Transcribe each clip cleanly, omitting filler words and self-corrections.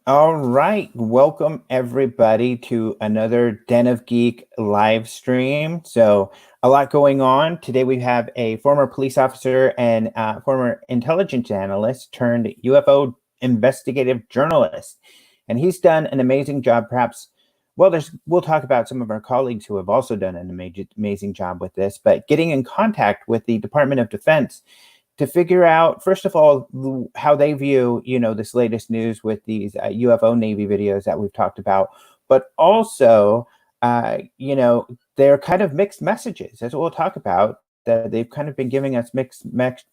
All right, welcome everybody to another Den of Geek live stream. So, a lot going on. Today we have a former police officer and former intelligence analyst turned UFO investigative journalist. And he's done an amazing job, perhaps. Well, we'll talk about some of our colleagues who have also done an amazing job with this, but getting in contact with the Department of Defense to figure out, first of all, how they view, this latest news with these UFO Navy videos that we've talked about, but also, they're kind of mixed messages, as we'll talk about. That they've kind of been giving us mixed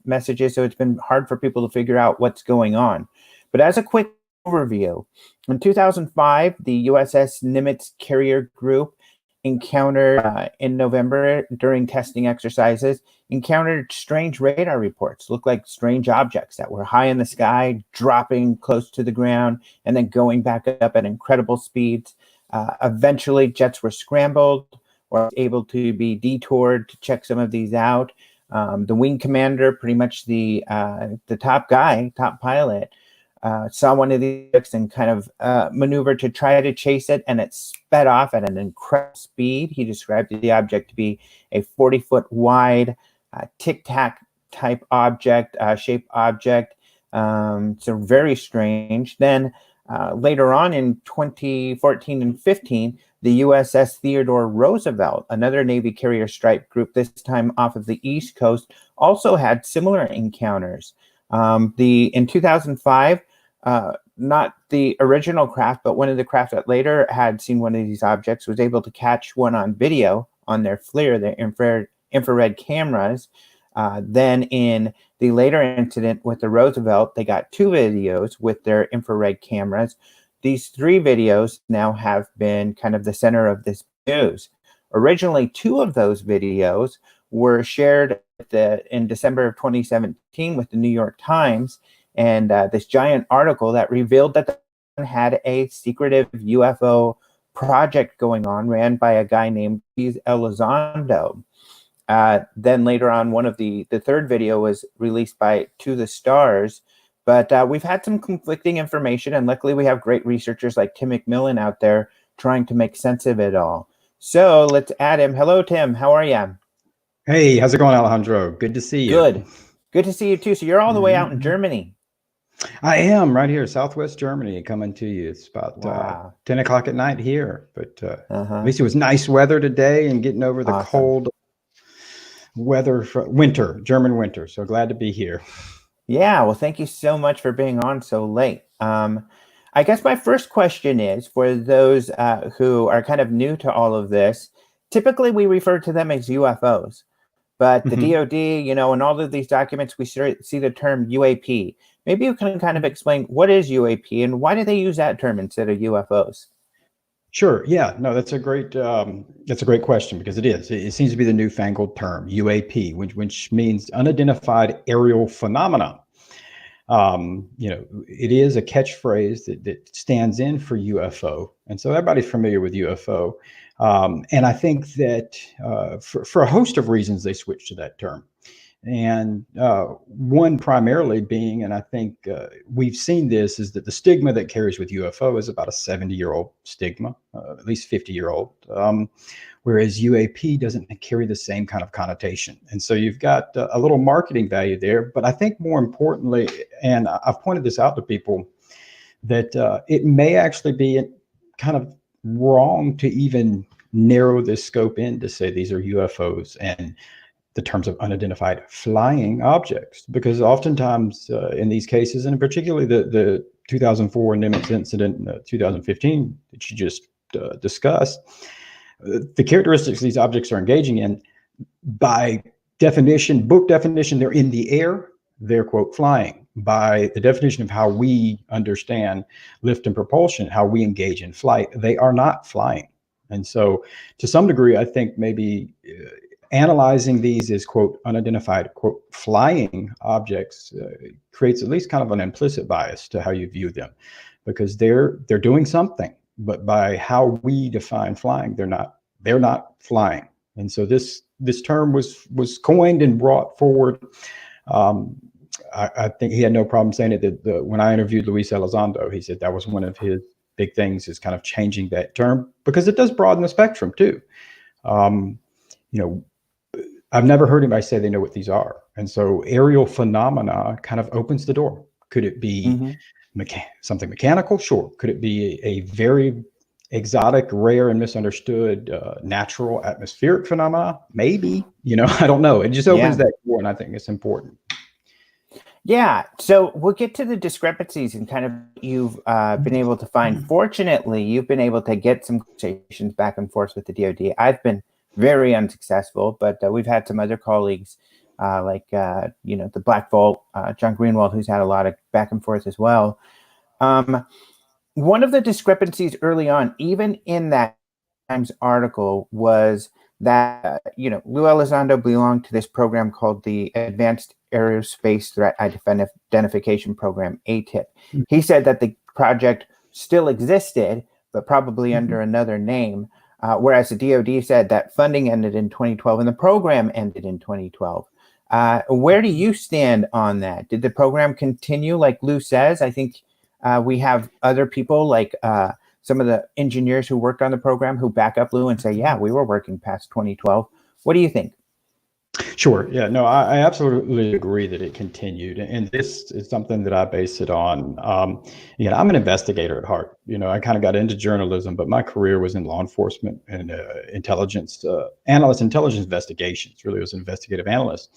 messages, so it's been hard for people to figure out what's going on. But as a quick overview, in 2005, the USS Nimitz carrier group encountered in November during testing exercises, encountered strange radar reports, looked like strange objects that were high in the sky, dropping close to the ground, and then going back up at incredible speeds. Eventually, jets were scrambled or able to be detoured to check some of these out. The wing commander, pretty much the top pilot, saw one of these and kind of maneuvered to try to chase it, and it sped off at an incredible speed. He described the object to be a 40-foot wide tic-tac type object, shape object. So very strange. Then later on in 2014 and 15, the USS Theodore Roosevelt, another Navy carrier strike group, this time off of the East Coast, also had similar encounters. In 2005, not the original craft, but one of the craft that later had seen one of these objects was able to catch one on video on their FLIR, their infrared cameras. Then in the later incident with the Roosevelt, they got two videos with their infrared cameras. These three videos now have been kind of the center of this news. Originally, two of those videos were shared in December of 2017 with the New York Times, and this giant article that revealed that the had a secretive UFO project going on, ran by a guy named Elizondo. Then later on, one of the third video was released by To the Stars, but we've had some conflicting information, and luckily we have great researchers like Tim McMillan out there trying to make sense of it all. So let's add him. Hello, Tim. How are you? Hey, how's it going, Alejandro? Good to see you. Good to see you too. So you're all the way out in Germany. I am right here, Southwest Germany, coming to you. It's about 10 o'clock at night here, but at least it was nice weather today and getting over the cold weather, German winter. So glad to be here. Yeah, well, thank you so much for being on so late. I guess my first question is for those who are kind of new to all of this. Typically, we refer to them as UFOs, but the DoD, in all of these documents, we see the term UAP. Maybe you can kind of explain what is UAP and why do they use that term instead of UFOs? Sure. Yeah. No, that's a great question because it is. It seems to be the newfangled term UAP, which means unidentified aerial phenomena. It is a catchphrase that stands in for UFO, and so everybody's familiar with UFO. And I think that for a host of reasons they switched to that term. And one primarily being, and I think we've seen this, is that the stigma that carries with UFO is about a 70-year-old stigma, at least 50-year-old, whereas UAP doesn't carry the same kind of connotation. And so you've got a little marketing value there. But I think more importantly, and I've pointed this out to people, that it may actually be kind of wrong to even narrow this scope in to say these are UFOs and the terms of unidentified flying objects, because oftentimes in these cases, and particularly the 2004 Nimitz incident, 2015 that you just discussed, the characteristics these objects are engaging in, by definition, book definition, they're in the air, they're, quote, flying. By the definition of how we understand lift and propulsion, how we engage in flight, they are not flying. And so to some degree, I think maybe analyzing these as, quote, unidentified, quote, flying objects creates at least kind of an implicit bias to how you view them, because they're doing something, but by how we define flying, they're not flying. And so this term was coined and brought forward I think he had no problem saying it. That when I interviewed Luis Elizondo, he said that was one of his big things, is kind of changing that term, because it does broaden the spectrum too. Um, you know, I've never heard anybody say they know what these are. And so aerial phenomena kind of opens the door. Could it be something mechanical? Sure. Could it be a very exotic, rare, and misunderstood natural atmospheric phenomena? Maybe. I don't know. It just opens Yeah. that door, and I think it's important. Yeah. So we'll get to the discrepancies and kind of you've been able to find. Fortunately, you've been able to get some conversations back and forth with the DoD. I've been very unsuccessful, but we've had some other colleagues like, the Black Vault, John Greenwald, who's had a lot of back and forth as well. One of the discrepancies early on, even in that Times article, was that, Lou Elizondo belonged to this program called the Advanced Aerospace Threat Identification Program, ATIP. He said that the project still existed, but probably under another name, whereas the DoD said that funding ended in 2012 and the program ended in 2012. Where do you stand on that? Did the program continue like Lou says? I think we have other people like some of the engineers who worked on the program who back up Lou and say, yeah, we were working past 2012. What do you think? Sure. Yeah, no, I absolutely agree that it continued. And this is something that I base it on. I'm an investigator at heart. I kind of got into journalism, but my career was in law enforcement and intelligence analyst, intelligence investigations. Really was an investigative analyst.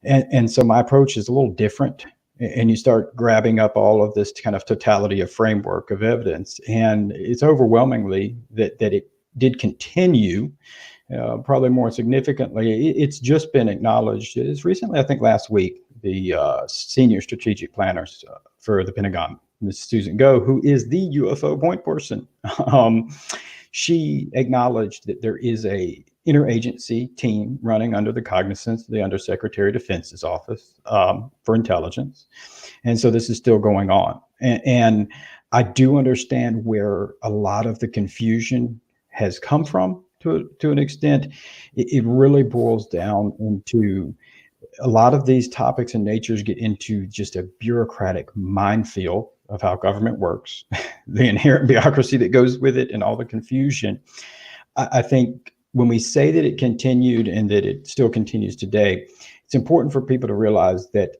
And so my approach is a little different. And you start grabbing up all of this kind of totality of framework of evidence. And it's overwhelmingly that it did continue. Probably more significantly, it's just been acknowledged as recently, I think last week, the senior strategic planners for the Pentagon, Ms. Susan Go, who is the UFO point person, she acknowledged that there is a interagency team running under the cognizance of the Undersecretary of Defense's office for intelligence. And so this is still going on. And I do understand where a lot of the confusion has come from. To an extent, it really boils down into a lot of these topics and natures get into just a bureaucratic minefield of how government works, the inherent bureaucracy that goes with it, and all the confusion. I think when we say that it continued and that it still continues today, it's important for people to realize that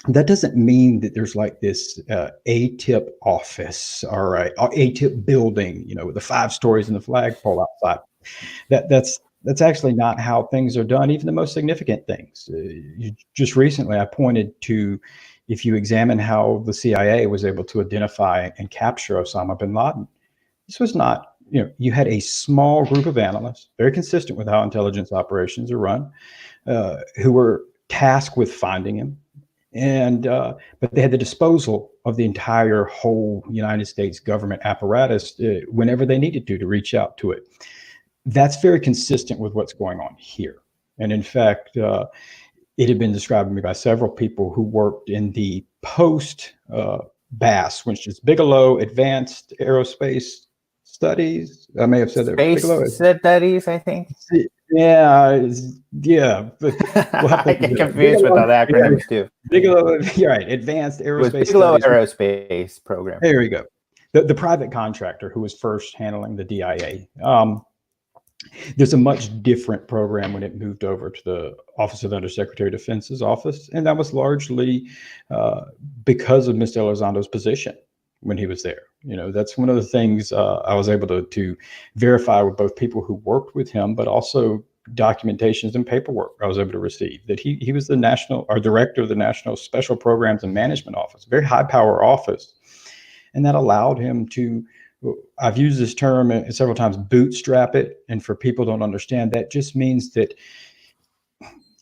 that doesn't mean that there's like this ATIP office, all right, ATIP building, with the 5 stories and the flagpole outside. That's actually not how things are done, even the most significant things. Just recently, I pointed to, if you examine how the CIA was able to identify and capture Osama bin Laden, this was not, you had a small group of analysts, very consistent with how intelligence operations are run, who were tasked with finding him. But they had the disposal of the entire whole United States government apparatus whenever they needed to reach out to it. That's very consistent with what's going on here. And in fact, it had been described to me by several people who worked in the post BAS, which is Bigelow Advanced Aerospace Studies. I may have said that. Space Bigelow Studies, I think. Yeah. We'll I get confused with all the acronyms too. Bigelow, you're right. Advanced Aerospace Bigelow Studies. Aerospace Program. There you go. The private contractor who was first handling the DIA. There's a much different program when it moved over to the Office of the Undersecretary of Defense's office, and that was largely because of Mr. Elizondo's position when he was there. That's one of the things I was able to verify with both people who worked with him, but also documentations and paperwork I was able to receive, that he was the director of the National Special Programs and Management Office, very high power office. And that allowed him to, I've used this term several times, bootstrap it. And for people who don't understand, that just means that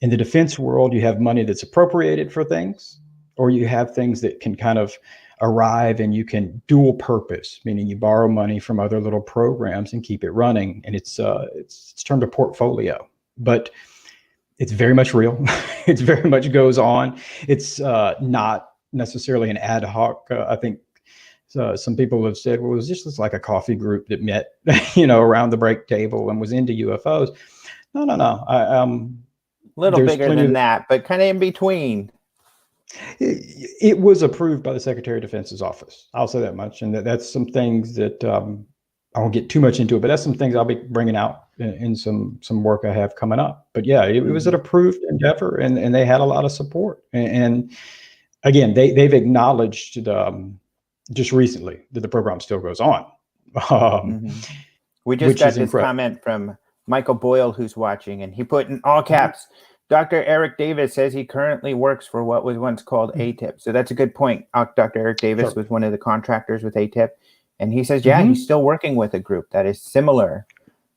in the defense world, you have money that's appropriated for things, or you have things that can kind of arrive and you can dual purpose, meaning you borrow money from other little programs and keep it running. And it's termed a portfolio, but it's very much real. It very much goes on. It's not necessarily an ad hoc. I think some people have said, well, it was just like a coffee group that met, around the break table and was into UFOs. No. A little bigger than that, but kind of in between. It was approved by the Secretary of Defense's office. I'll say that much. And that's some things that I won't get too much into it, but that's some things I'll be bringing out in some work I have coming up. But yeah, it was an approved endeavor, and they had a lot of support. And again, they've acknowledged just recently that the program still goes on. We just got this comment from Michael Boyle, who's watching, and he put in all caps, Dr. Eric Davis says he currently works for what was once called ATIP. So that's a good point. Dr. Eric Davis was one of the contractors with ATIP. And he says, yeah, he's still working with a group that is similar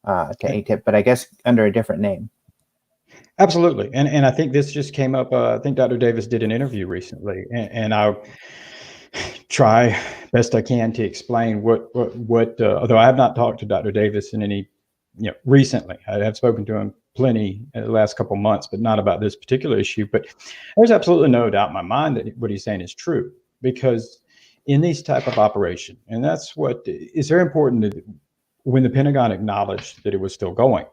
to ATIP, but I guess under a different name. Absolutely. And I think this just came up. I think Dr. Davis did an interview recently, and I'll try best I can to explain what although I have not talked to Dr. Davis in any, recently. I have spoken to him plenty in the last couple of months, but not about this particular issue. But there's absolutely no doubt in my mind that what he's saying is true, because in these type of operation, and that's what is very important, that when the Pentagon acknowledged that it was still going,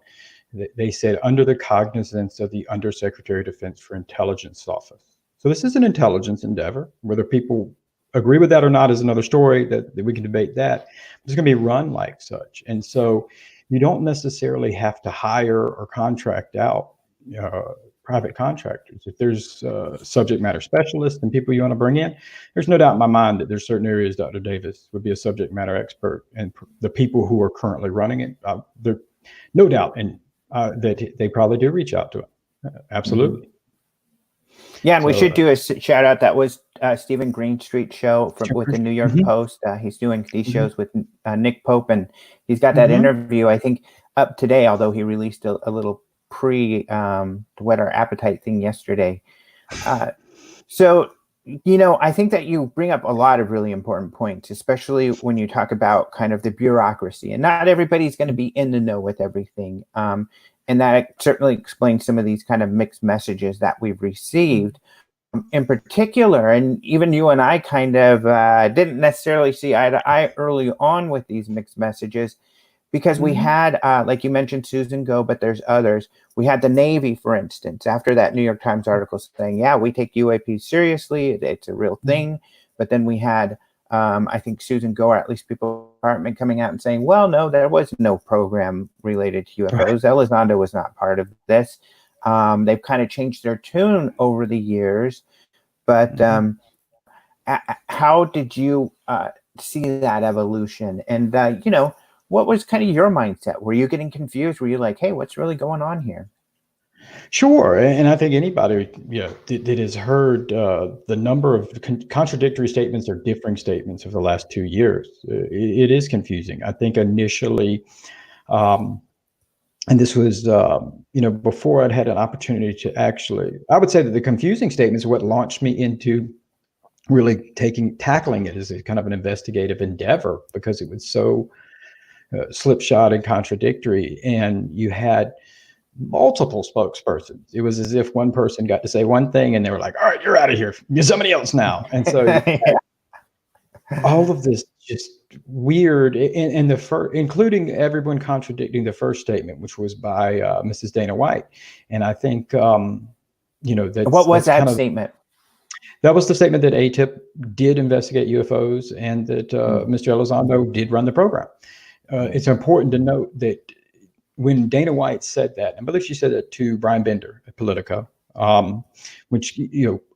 they said under the cognizance of the Undersecretary of Defense for Intelligence Office. So this is an intelligence endeavor. Whether people agree with that or not is another story that we can debate that. It's going to be run like such. And so you don't necessarily have to hire or contract out private contractors. If there's subject matter specialists and people you want to bring in, there's no doubt in my mind that there's certain areas Dr. Davis would be a subject matter expert, and the people who are currently running it, there's no doubt that they probably do reach out to him. Absolutely. Yeah, and we should do a shout out. That was Stephen Greenstreet's show with the New York Post. He's doing these shows with Nick Pope, and he's got that interview, I think, up today, although he released a little pre Whet Our Appetite thing yesterday. So, I think that you bring up a lot of really important points, especially when you talk about kind of the bureaucracy, and not everybody's going to be in the know with everything. And that certainly explains some of these kind of mixed messages that we've received in particular. And even you and I kind of didn't necessarily see eye to eye early on with these mixed messages, because we had, like you mentioned, Susan Go, but there's others. We had the Navy, for instance, after that New York Times article saying, yeah, we take UAPs seriously, it's a real thing. But then we had, I think, Susan Go, or at least people in the department, coming out and saying, well, no, there was no program related to UFOs. Elizondo was not part of this. They've kind of changed their tune over the years. But how did you see that evolution? And, what was kind of your mindset? Were you getting confused? Were you like, hey, what's really going on here? Sure. And I think anybody that has heard the number of contradictory statements or differing statements of the last 2 years, it is confusing. I think initially, and this was, before I'd had an opportunity to actually, I would say that the confusing statements are what launched me into really tackling it as a kind of an investigative endeavor, because it was so slipshod and contradictory, and you had multiple spokespersons. It was as if one person got to say one thing and they were like, all right, you're out of here, you're somebody else now. And so all of this just weird, and including everyone contradicting the first statement, which was by Mrs. Dana White. And I think what was that statement? That was the statement that ATIP did investigate UFOs, and that Mr. Elizondo did run the program. It's important to note that when Dana White said that, I believe she said that to Brian Bender at Politico, which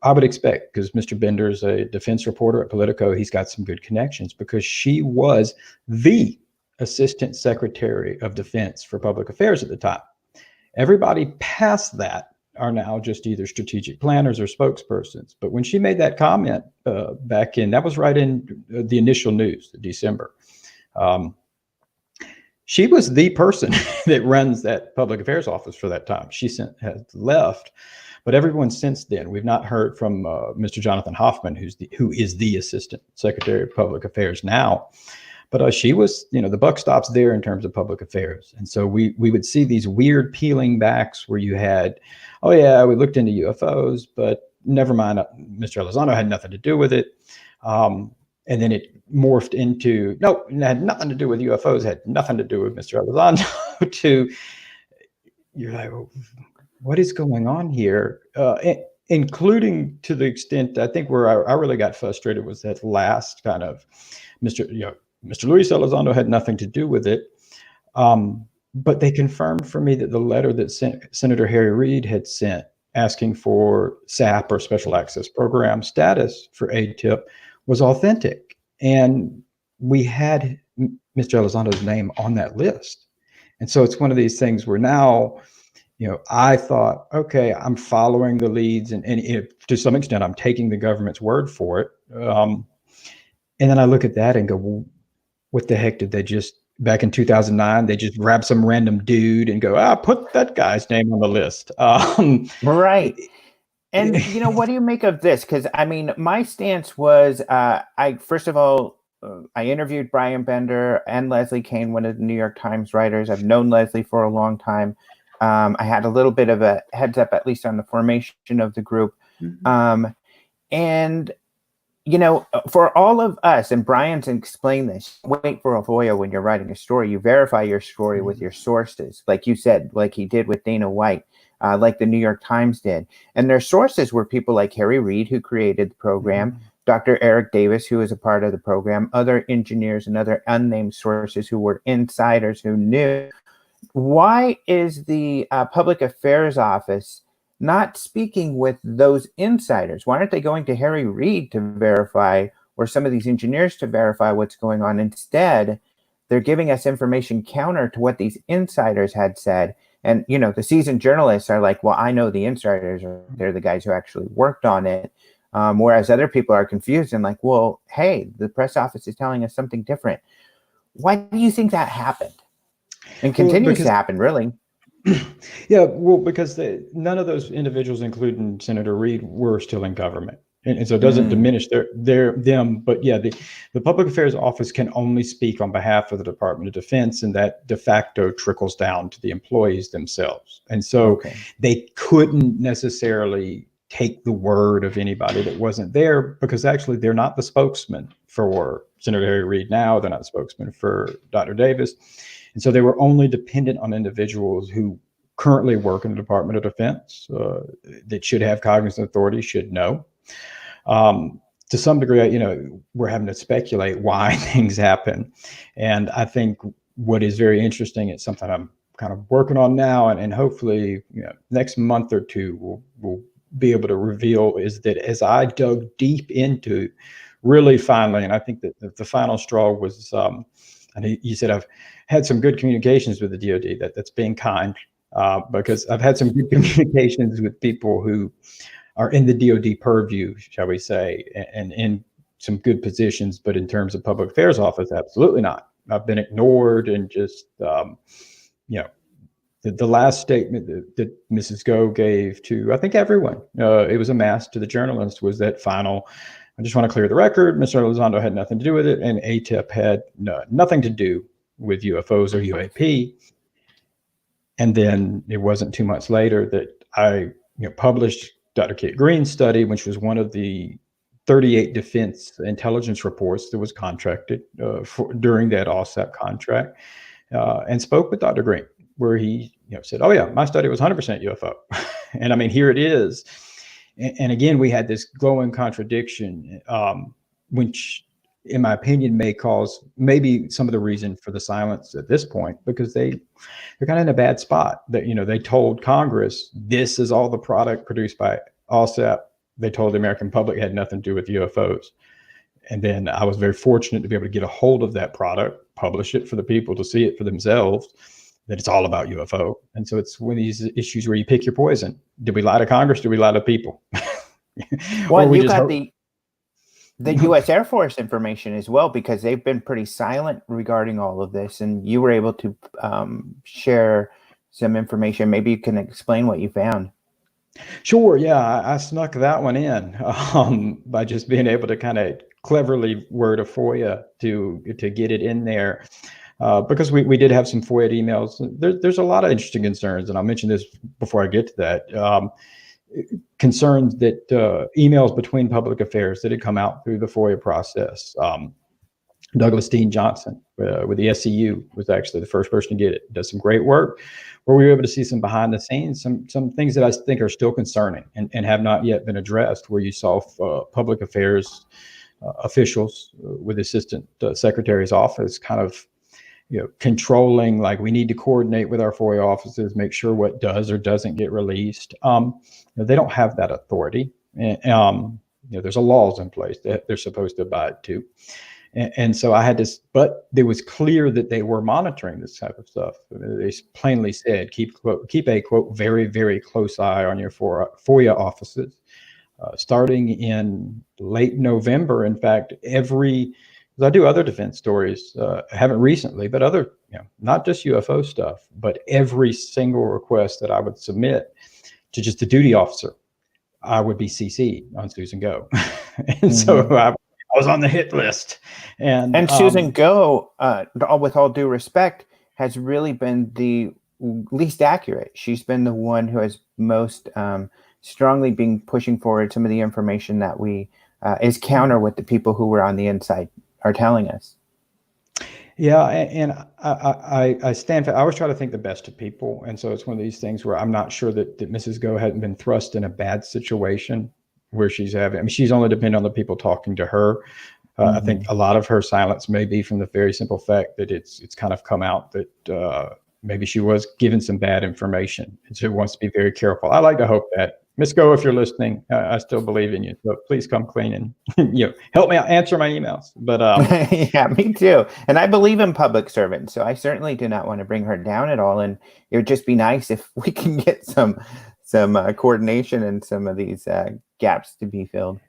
I would expect, because Mr. Bender is a defense reporter at Politico. He's got some good connections, because she was the Assistant Secretary of Defense for Public Affairs at the time. Everybody past that are now just either strategic planners or spokespersons. But when she made that comment back in, that was right in the initial news, December. She was the person that runs that public affairs office for that time. She has left, but everyone since then, we've not heard from Mr. Jonathan Hoffman, who is the Assistant Secretary of Public Affairs now. But she was, the buck stops there in terms of public affairs. And so we would see these weird peeling backs where you had, oh yeah, we looked into UFOs, but never mind, Mr. Elizondo had nothing to do with it. And then it morphed into, no, it had nothing to do with UFOs, had nothing to do with Mr. Elizondo, you're like, what is going on here? including to the extent I think where I really got frustrated was that last kind of Mr. Luis Elizondo had nothing to do with it. But they confirmed for me that the letter that Senator Harry Reid had sent asking for SAP or Special Access Program status for ATIP was authentic. And we had Mr. Elizondo's name on that list. And so it's one of these things where now, I thought, okay, I'm following the leads, and if, to some extent, I'm taking the government's word for it. And then I look at that and go, well, what the heck did they just, back in 2009, they just grab some random dude and go, put that guy's name on the list. Right. And, what do you make of this? Because, I mean, my stance was, first of all, I interviewed Brian Bender and Leslie Kean, one of the New York Times writers. I've known Leslie for a long time. I had a little bit of a heads up, at least on the formation of the group. And, for all of us, and Brian's explained this, wait for a FOIA when you're writing a story. You verify your story with your sources, like you said, like he did with Dana White, like the New York Times did. And their sources were people like Harry Reid, who created the program, Dr. Eric Davis, who was a part of the program, other engineers and other unnamed sources who were insiders who knew. Why is the Public Affairs Office not speaking with those insiders? Why aren't they going to Harry Reid to verify, or some of these engineers to verify what's going on? Instead, they're giving us information counter to what these insiders had said. And, the seasoned journalists are like, well, I know the insiders, they're the guys who actually worked on it. Whereas other people are confused and like, well, hey, the press office is telling us something different. Why do you think that happened? And continues to happen, really. Yeah, well, because none of those individuals, including Senator Reid, were still in government. And so it doesn't diminish them. But yeah, the Public Affairs Office can only speak on behalf of the Department of Defense, and that de facto trickles down to the employees themselves. And so they couldn't necessarily take the word of anybody that wasn't there, because actually they're not the spokesman for Senator Harry Reid now. They're not the spokesman for Dr. Davis. And so they were only dependent on individuals who currently work in the Department of Defense that should have cognizant authority, should know. To some degree, we're having to speculate why things happen. And I think what is very interesting, it's something I'm kind of working on now, and hopefully next month or two we'll be able to reveal, is that as I dug deep into really finally, and I think that the final straw was, and you said I've had some good communications with the DoD. That's being kind, because I've had some good communications with people who are in the DoD purview, shall we say, and in some good positions. But in terms of Public Affairs Office, absolutely not. I've been ignored, and just the last statement that Mrs. Go gave to, I think, everyone, it was a mass to the journalists, was that final, I just want to clear the record, Mr. Elizondo had nothing to do with it, and ATIP had nothing to do with UFOs or UAP. And then it wasn't 2 months later that I published Dr. Kit Green's study, which was one of the 38 defense intelligence reports that was contracted during that OSAP contract, and spoke with Dr. Green, where he said, oh yeah, my study was 100% UFO. And I mean, here it is. And again, we had this glowing contradiction, which in my opinion may cause maybe some of the reason for the silence at this point, because they're kind of in a bad spot. That they told Congress this is all the product produced by OSAP. They told the American public it had nothing to do with UFOs. And then I was very fortunate to be able to get a hold of that product, publish it for the people to see it for themselves, that it's all about UFO. And so it's one of these issues where you pick your poison. Did we lie to Congress? Did we lie to people? Well, you got the U.S. Air Force information as well, because they've been pretty silent regarding all of this, and you were able to share some information. Maybe you can explain what you found. Sure. Yeah, I snuck that one in by just being able to kind of cleverly word a FOIA to get it in there, because we did have some FOIA emails. There's a lot of interesting concerns, and I'll mention this before I get to that. Concerns that emails between public affairs that had come out through the FOIA process Douglas Dean Johnson with the SCU was actually the first person to get it. Does some great work where we were able to see some behind the scenes, some things that I think are still concerning and have not yet been addressed, where you saw public affairs officials with Assistant Secretary's office kind of controlling, like, we need to coordinate with our FOIA offices, make sure what does or doesn't get released. They don't have that authority. And, there's a laws in place that they're supposed to abide to. And so I had to, but it was clear that they were monitoring this type of stuff. They plainly said, keep a, quote, very, very close eye on your FOIA offices. Starting in late November, in fact, because I do other defense stories, I haven't recently, but other, not just UFO stuff, but every single request that I would submit to just a duty officer, I would be CC'd on Susan Go. And so I was on the hit list. And Susan Go, with all due respect, has really been the least accurate. She's been the one who has most strongly been pushing forward some of the information that is counter what the people who were on the inside are telling us. Yeah, and I stand for. I always try to think the best of people, and so it's one of these things where I'm not sure that Mrs. Go hadn't been thrust in a bad situation where she's having. I mean, she's only dependent on the people talking to her. I think a lot of her silence may be from the very simple fact that it's kind of come out that maybe she was given some bad information, and she wants to be very careful. I like to hope that. Miss Go, if you're listening, I still believe in you. So please come clean and help me out, answer my emails. But yeah, me too. And I believe in public servants, so I certainly do not want to bring her down at all. And it would just be nice if we can get some coordination and some of these gaps to be filled.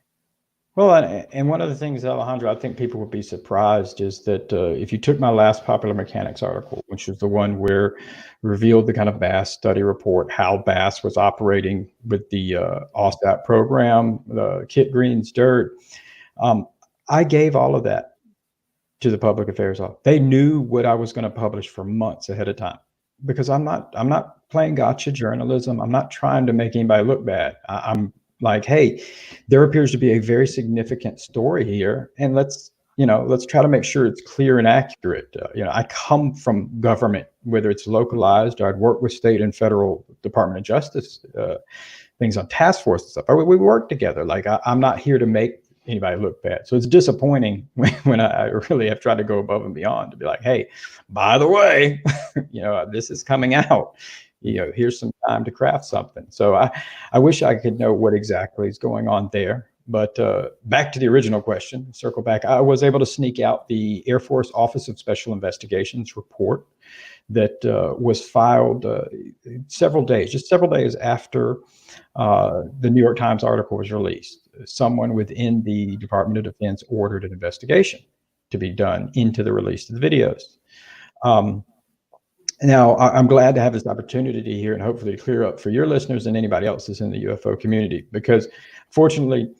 Well, and one of the things, Alejandro, I think people would be surprised is that if you took my last Popular Mechanics article, which was the one where revealed the kind of Bass study report, how Bass was operating with the OSAP program, Kit Green's dirt, I gave all of that to the public affairs office. They knew what I was going to publish for months ahead of time, because I'm not playing gotcha journalism. I'm not trying to make anybody look bad. I'm like, hey, there appears to be a very significant story here, and let's try to make sure it's clear and accurate. I come from government, whether it's localized or I'd work with state and federal Department of Justice things on task force and stuff. We work together. Like, I'm not here to make anybody look bad. So it's disappointing when I really have tried to go above and beyond to be like, hey, by the way, this is coming out. Here's some time to craft something. So I wish I could know what exactly is going on there. But back to the original question, circle back, I was able to sneak out the Air Force Office of Special Investigations report that was filed several days after the New York Times article was released. Someone within the Department of Defense ordered an investigation to be done into the release of the videos. Now, I'm glad to have this opportunity here and hopefully clear up for your listeners and anybody else that's in the UFO community, because fortunately,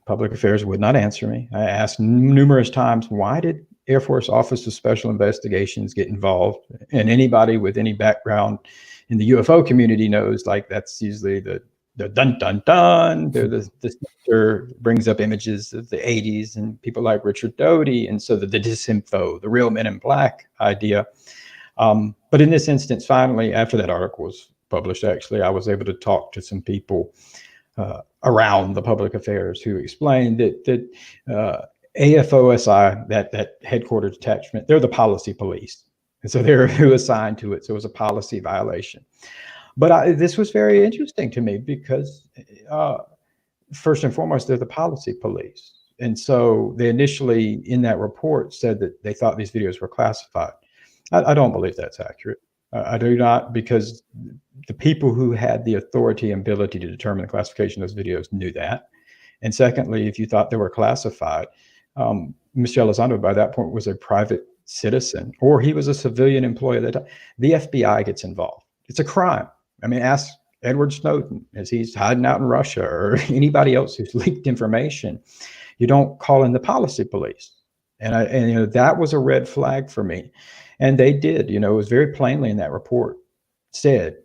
public affairs would not answer me. I asked numerous times, why did Air Force Office of Special Investigations get involved? And anybody with any background in the UFO community knows, like, that's usually the dun dun dun. The center brings up images of the 80s and people like Richard Doty, and so the disinfo, the real Men in Black idea. But in this instance, finally, after that article was published, actually, I was able to talk to some people around the public affairs who explained that AFOSI, that headquarters detachment, they're the policy police. And so they're who assigned to it. So it was a policy violation. But this was very interesting to me because first and foremost, they're the policy police. And so they initially in that report said that they thought these videos were classified. I don't believe that's accurate. I do not, because the people who had the authority and ability to determine the classification of those videos knew that. And secondly, if you thought they were classified, Mr. Elizondo by that point was a private citizen, or he was a civilian employee at that time. The FBI gets involved. It's a crime. I mean, ask Edward Snowden as he's hiding out in Russia, or anybody else who's leaked information. You don't call in the policy police. And that was a red flag for me. And they did, it was very plainly in that report said,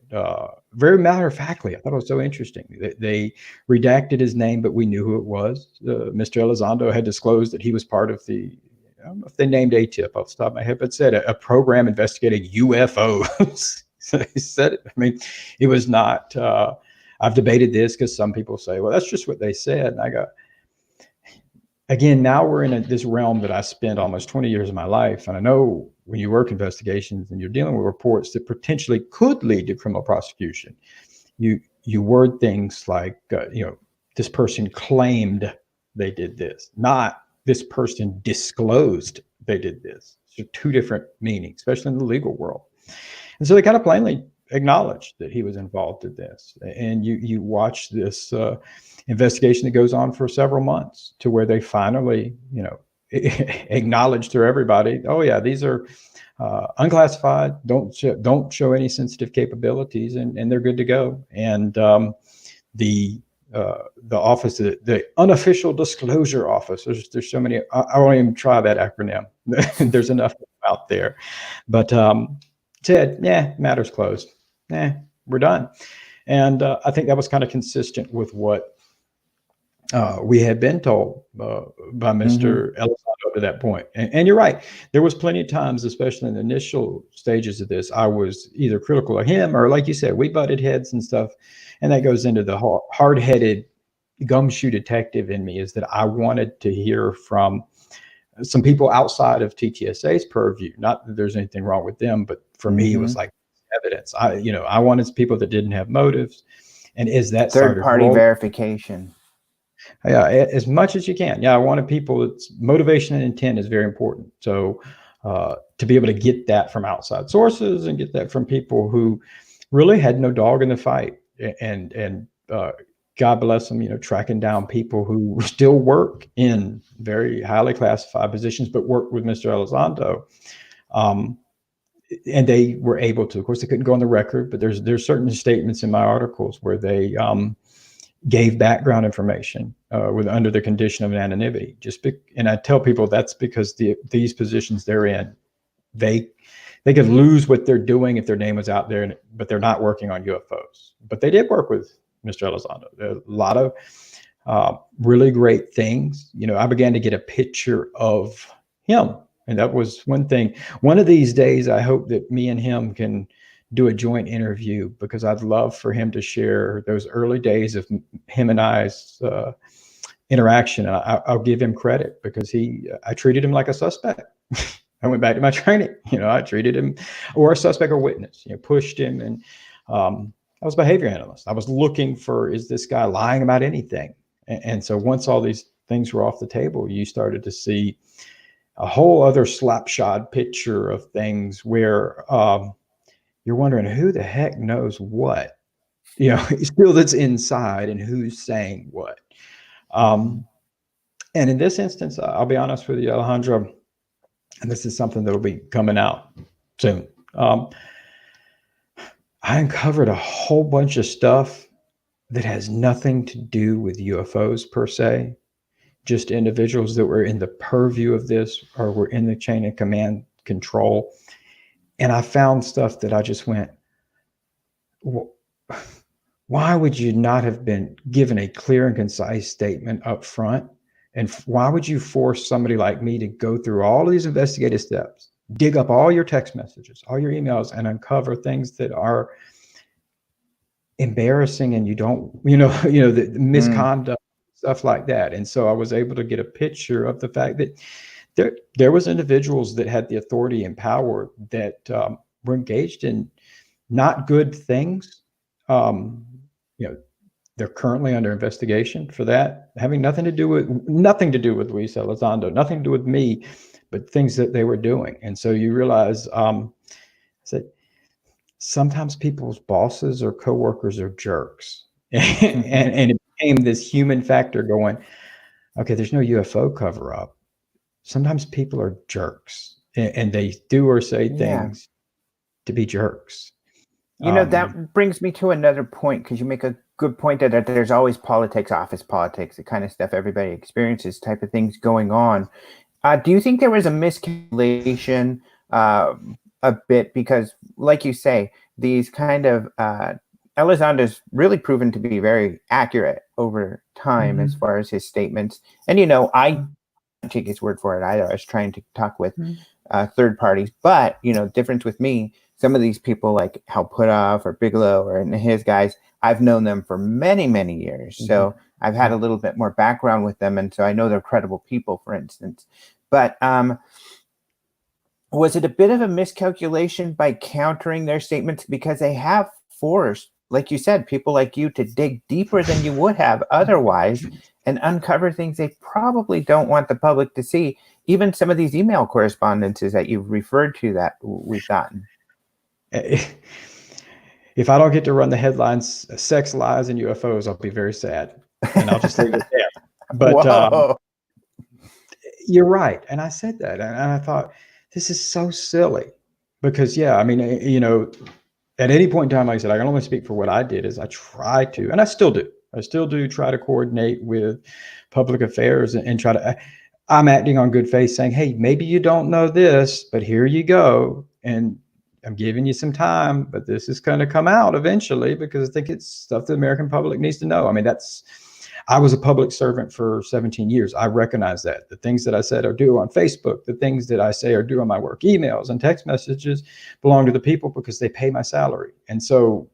very matter-of-factly, I thought it was so interesting. They redacted his name, but we knew who it was. Mr. Elizondo had disclosed that he was part of the I don't know if they named ATIP off the top of my head, but said a program investigating UFOs. So he said it. I mean, it was not, I've debated this because some people say, well, that's just what they said. And I go, again, now we're in this realm that I spent almost 20 years of my life. And I know when you work investigations and you're dealing with reports that potentially could lead to criminal prosecution, you word things like, this person claimed they did this, not this person disclosed they did this. So two different meanings, especially in the legal world. And so they kind of plainly acknowledged that he was involved in this. And you watch this investigation that goes on for several months to where they finally, acknowledge to everybody, oh yeah, these are unclassified, don't show any sensitive capabilities, and they're good to go. And the office, the unofficial disclosure office, there's so many, I won't even try that acronym. There's enough out there. But said, yeah, matter's closed. We're done. And I think that was kind of consistent with what we had been told by Mr. Elizondo to that point. And you're right. There was plenty of times, especially in the initial stages of this, I was either critical of him or, like you said, we butted heads and stuff. And that goes into the hard-headed gumshoe detective in me, is that I wanted to hear from some people outside of TTSA's purview. Not that there's anything wrong with them, but for me, it was like evidence. I wanted people that didn't have motives. And is that third-party verification? Yeah, as much as you can. Yeah, I wanted people. It's motivation and intent is very important. So to be able to get that from outside sources and get that from people who really had no dog in the fight, and God bless them, tracking down people who still work in very highly classified positions, but worked with Mr. Elizondo. And they were able to, of course, they couldn't go on the record, but there's certain statements in my articles where they gave background information under the condition of anonymity. And I tell people that's because these positions they're in, they could lose what they're doing if their name was out there, but they're not working on UFOs. But they did work with Mr. Elizondo. There are a lot of really great things. I began to get a picture of him. And that was one thing. One of these days, I hope that me and him can do a joint interview, because I'd love for him to share those early days of him and I's interaction. And I'll give him credit, because I treated him like a suspect. I went back to my training. I treated him or a suspect or witness, pushed him. And I was a behavior analyst. I was looking for, is this guy lying about anything? And so once all these things were off the table, you started to see a whole other slapshod picture of things where you're wondering who the heck knows what, still that's inside, and who's saying what. And in this instance, I'll be honest with you, Alejandro, and this is something that'll be coming out soon. I uncovered a whole bunch of stuff that has nothing to do with UFOs per se, just individuals that were in the purview of this or were in the chain of command control. And I found stuff that I just went, why would you not have been given a clear and concise statement up front? And why would you force somebody like me to go through all of these investigative steps, dig up all your text messages, all your emails, and uncover things that are embarrassing, and you don't, the misconduct, stuff like that. And so I was able to get a picture of the fact that there was individuals that had the authority and power that were engaged in not good things. They're currently under investigation for that, having nothing to do with Luis Elizondo, nothing to do with me, but things that they were doing. And so you realize that sometimes people's bosses or coworkers are jerks, and it became this human factor going, okay, there's no UFO cover up. Sometimes people are jerks, and they do or say things to be jerks. That brings me to another point, because you make a good point that there's always politics, office politics, the kind of stuff everybody experiences, type of things going on. Do you think there was a miscalculation a bit? Because, like you say, these kind of Elizondo's really proven to be very accurate over time as far as his statements. And, I take his word for it either. I was trying to talk with third parties, but difference with me, some of these people like Hal Putoff or Bigelow or his guys, I've known them for many, many years. So I've had a little bit more background with them. And so I know they're credible people, for instance. But was it a bit of a miscalculation by countering their statements? Because they have forced, like you said, people like you to dig deeper than you would have otherwise and uncover things they probably don't want the public to see. Even some of these email correspondences that you've referred to that we've gotten. If I don't get to run the headlines, sex, lies, and UFOs, I'll be very sad. And I'll just leave it there. But you're right. And I said that. And I thought, this is so silly. Because, I mean, at any point in time, like I said, I can only speak for what I did, is I try to, and I still do try to coordinate with public affairs and try to, I'm acting on good faith saying, hey, maybe you don't know this, but here you go. And I'm giving you some time, but this is going to come out eventually because I think it's stuff the American public needs to know. I mean, I was a public servant for 17 years. I recognize that. The things that I said or do on Facebook, the things that I say or do on my work emails and text messages belong to the people because they pay my salary. And so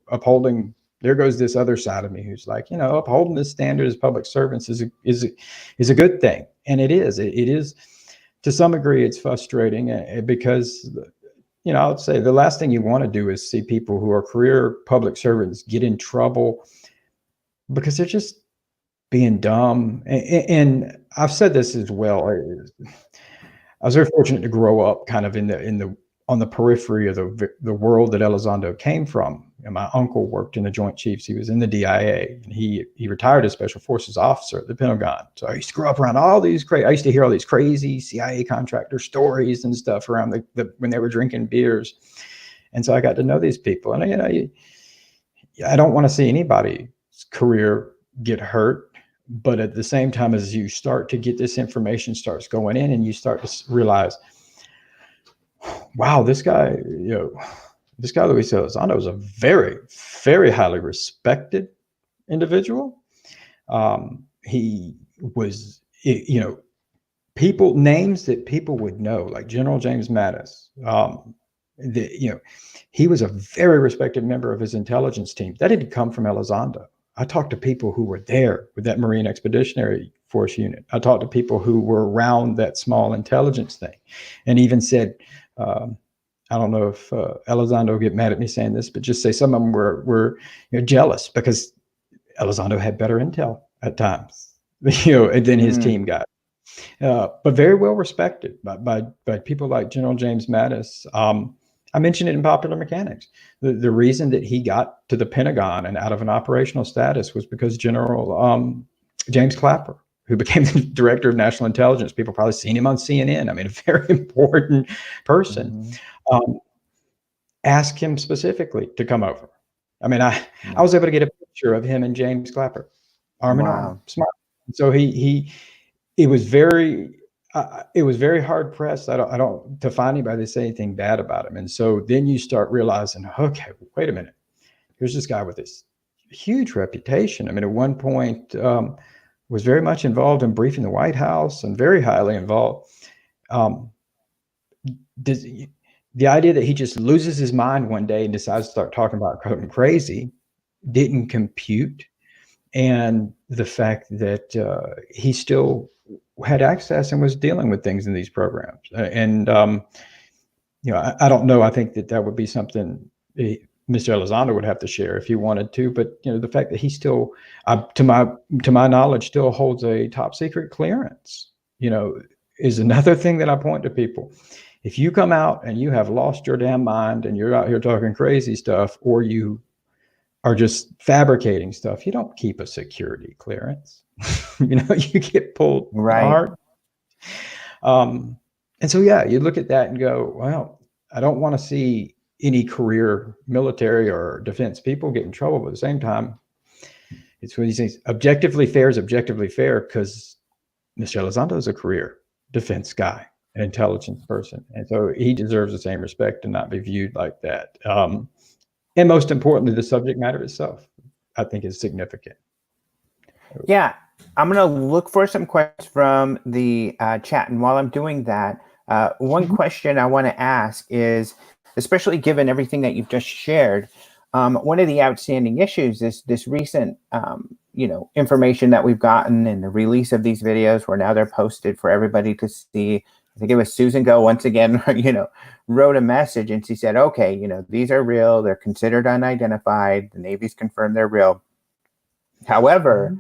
there goes this other side of me who's like, upholding this standard as public servants is a good thing. And it is. It is, to some degree, it's frustrating because I would say the last thing you want to do is see people who are career public servants get in trouble because they're just being dumb. And I've said this as well. I was very fortunate to grow up kind of on the periphery of the world that Elizondo came from. And my uncle worked in the Joint Chiefs. He was in the DIA, and he retired as Special Forces officer at the Pentagon. So I used to grow up around all these I used to hear all these crazy CIA contractor stories and stuff around when they were drinking beers. And so I got to know these people. And I don't want to see anybody's career get hurt. But at the same time, as you start to get this information starts going in, and you start to realize, wow, this guy Luis Elizondo is a very, very highly respected individual. He was, names that people would know, like General James Mattis. He was a very respected member of his intelligence team. That didn't come from Elizondo. I talked to people who were there with that Marine Expeditionary Force unit. I talked to people who were around that small intelligence thing, and even said, I don't know if Elizondo will get mad at me saying this, but just say some of them were jealous because Elizondo had better intel at times, than his team got. But very well respected by people like General James Mattis. I mentioned it in Popular Mechanics. The reason that he got to the Pentagon and out of an operational status was because General James Clapper, who became the director of national intelligence, people probably seen him on CNN. I mean, a very important person, asked him specifically to come over. I mean, I was able to get a picture of him and James Clapper, arm in arm, smart. So it was very hard pressed. I don't to find anybody to say anything bad about him. And so then you start realizing, okay, wait a minute. Here's this guy with this huge reputation. I mean, at one point, was very much involved in briefing the White House and very highly involved. The idea that he just loses his mind one day and decides to start talking about going crazy didn't compute. And the fact that he still had access and was dealing with things in these programs. And, I don't know. I think that would be something Mr. Elizondo would have to share if he wanted to. But, the fact that he still, to my knowledge, still holds a top secret clearance, is another thing that I point to people. If you come out and you have lost your damn mind and you're out here talking crazy stuff, or you are just fabricating stuff, you don't keep a security clearance. You get pulled hard. And so, you look at that and go, well, I don't want to see any career military or defense people get in trouble. But at the same time, it's what he says, objectively fair is objectively fair, because Mr. Elizondo is a career defense guy, an intelligence person. And so he deserves the same respect and not be viewed like that. And most importantly, the subject matter itself, I think, is significant. Yeah. I'm going to look for some questions from the chat. And while I'm doing that, one question I want to ask is, especially given everything that you've just shared, one of the outstanding issues is this recent, information that we've gotten and the release of these videos where now they're posted for everybody to see. I think it was Susan Go once again, wrote a message and she said, okay, these are real. They're considered unidentified. The Navy's confirmed they're real. However,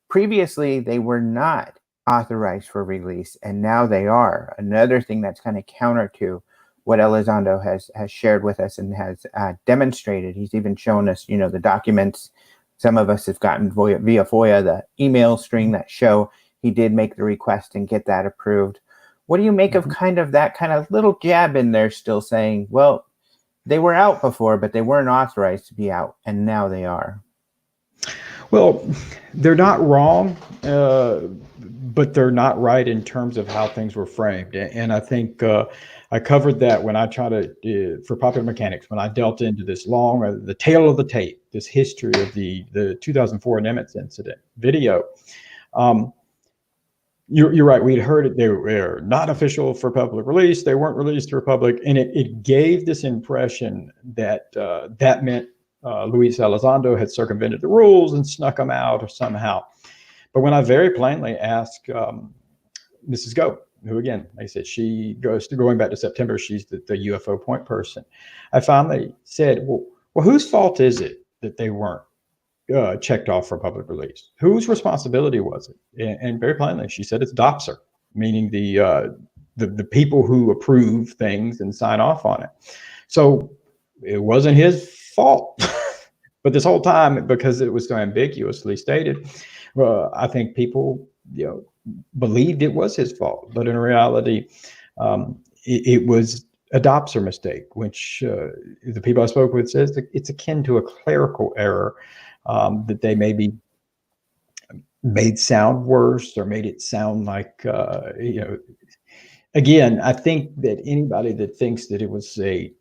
previously they were not authorized for release, and now they are. Another thing that's kind of counter to what Elizondo has shared with us and has demonstrated. He's even shown us, the documents. Some of us have gotten via FOIA the email string that show he did make the request and get that approved. What do you make of that kind of little jab in there, still saying, well, they were out before, but they weren't authorized to be out, and now they are? Well, they're not wrong, but they're not right in terms of how things were framed. And I think I covered that when I tried to, for Popular Mechanics, when I dealt into this long, the tale of the tape, this history of the 2004 Nimitz incident video. You're right. We'd heard it. They were not official for public release. They weren't released for public. And it gave this impression that that meant Luis Elizondo had circumvented the rules and snuck them out or somehow. But when I very plainly asked Mrs. Go, who again, like I said, she goes to going back to September, she's the UFO point person. I finally said, well, whose fault is it that they weren't checked off for public release? Whose responsibility was it? And very plainly, she said it's DOPSR, meaning the people who approve things and sign off on it. So it wasn't his fault. But this whole time, because it was so ambiguously stated, I think people, believed it was his fault. But in reality, it was a DOPSR mistake, which the people I spoke with says it's akin to a clerical error that they maybe made sound worse or made it sound like, again, I think that anybody that thinks that it was a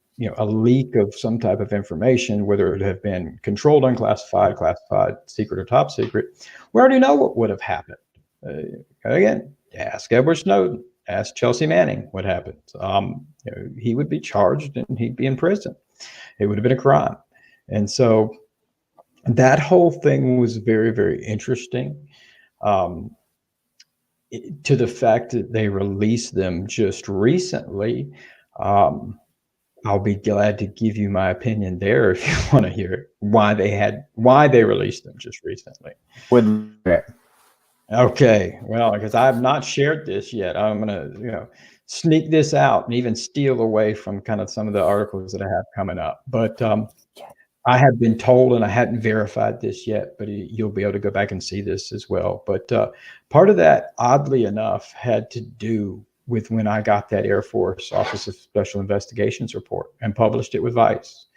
leak of some type of information, whether it have been controlled, unclassified, classified, secret, or top secret, we already know what would have happened. Again, ask Edward Snowden, ask Chelsea Manning what happened. He would be charged and he'd be in prison. It would have been a crime. And so that whole thing was very, very interesting. To the fact that they released them just recently, I'll be glad to give you my opinion there if you want to hear it, why they released them just recently. Okay, well, because I have not shared this yet, I'm gonna sneak this out and even steal away from kind of some of the articles that I have coming up. But I have been told, and I hadn't verified this yet, but you'll be able to go back and see this as well. But part of that, oddly enough, had to do with when I got that Air Force Office of Special Investigations report and published it with Vice,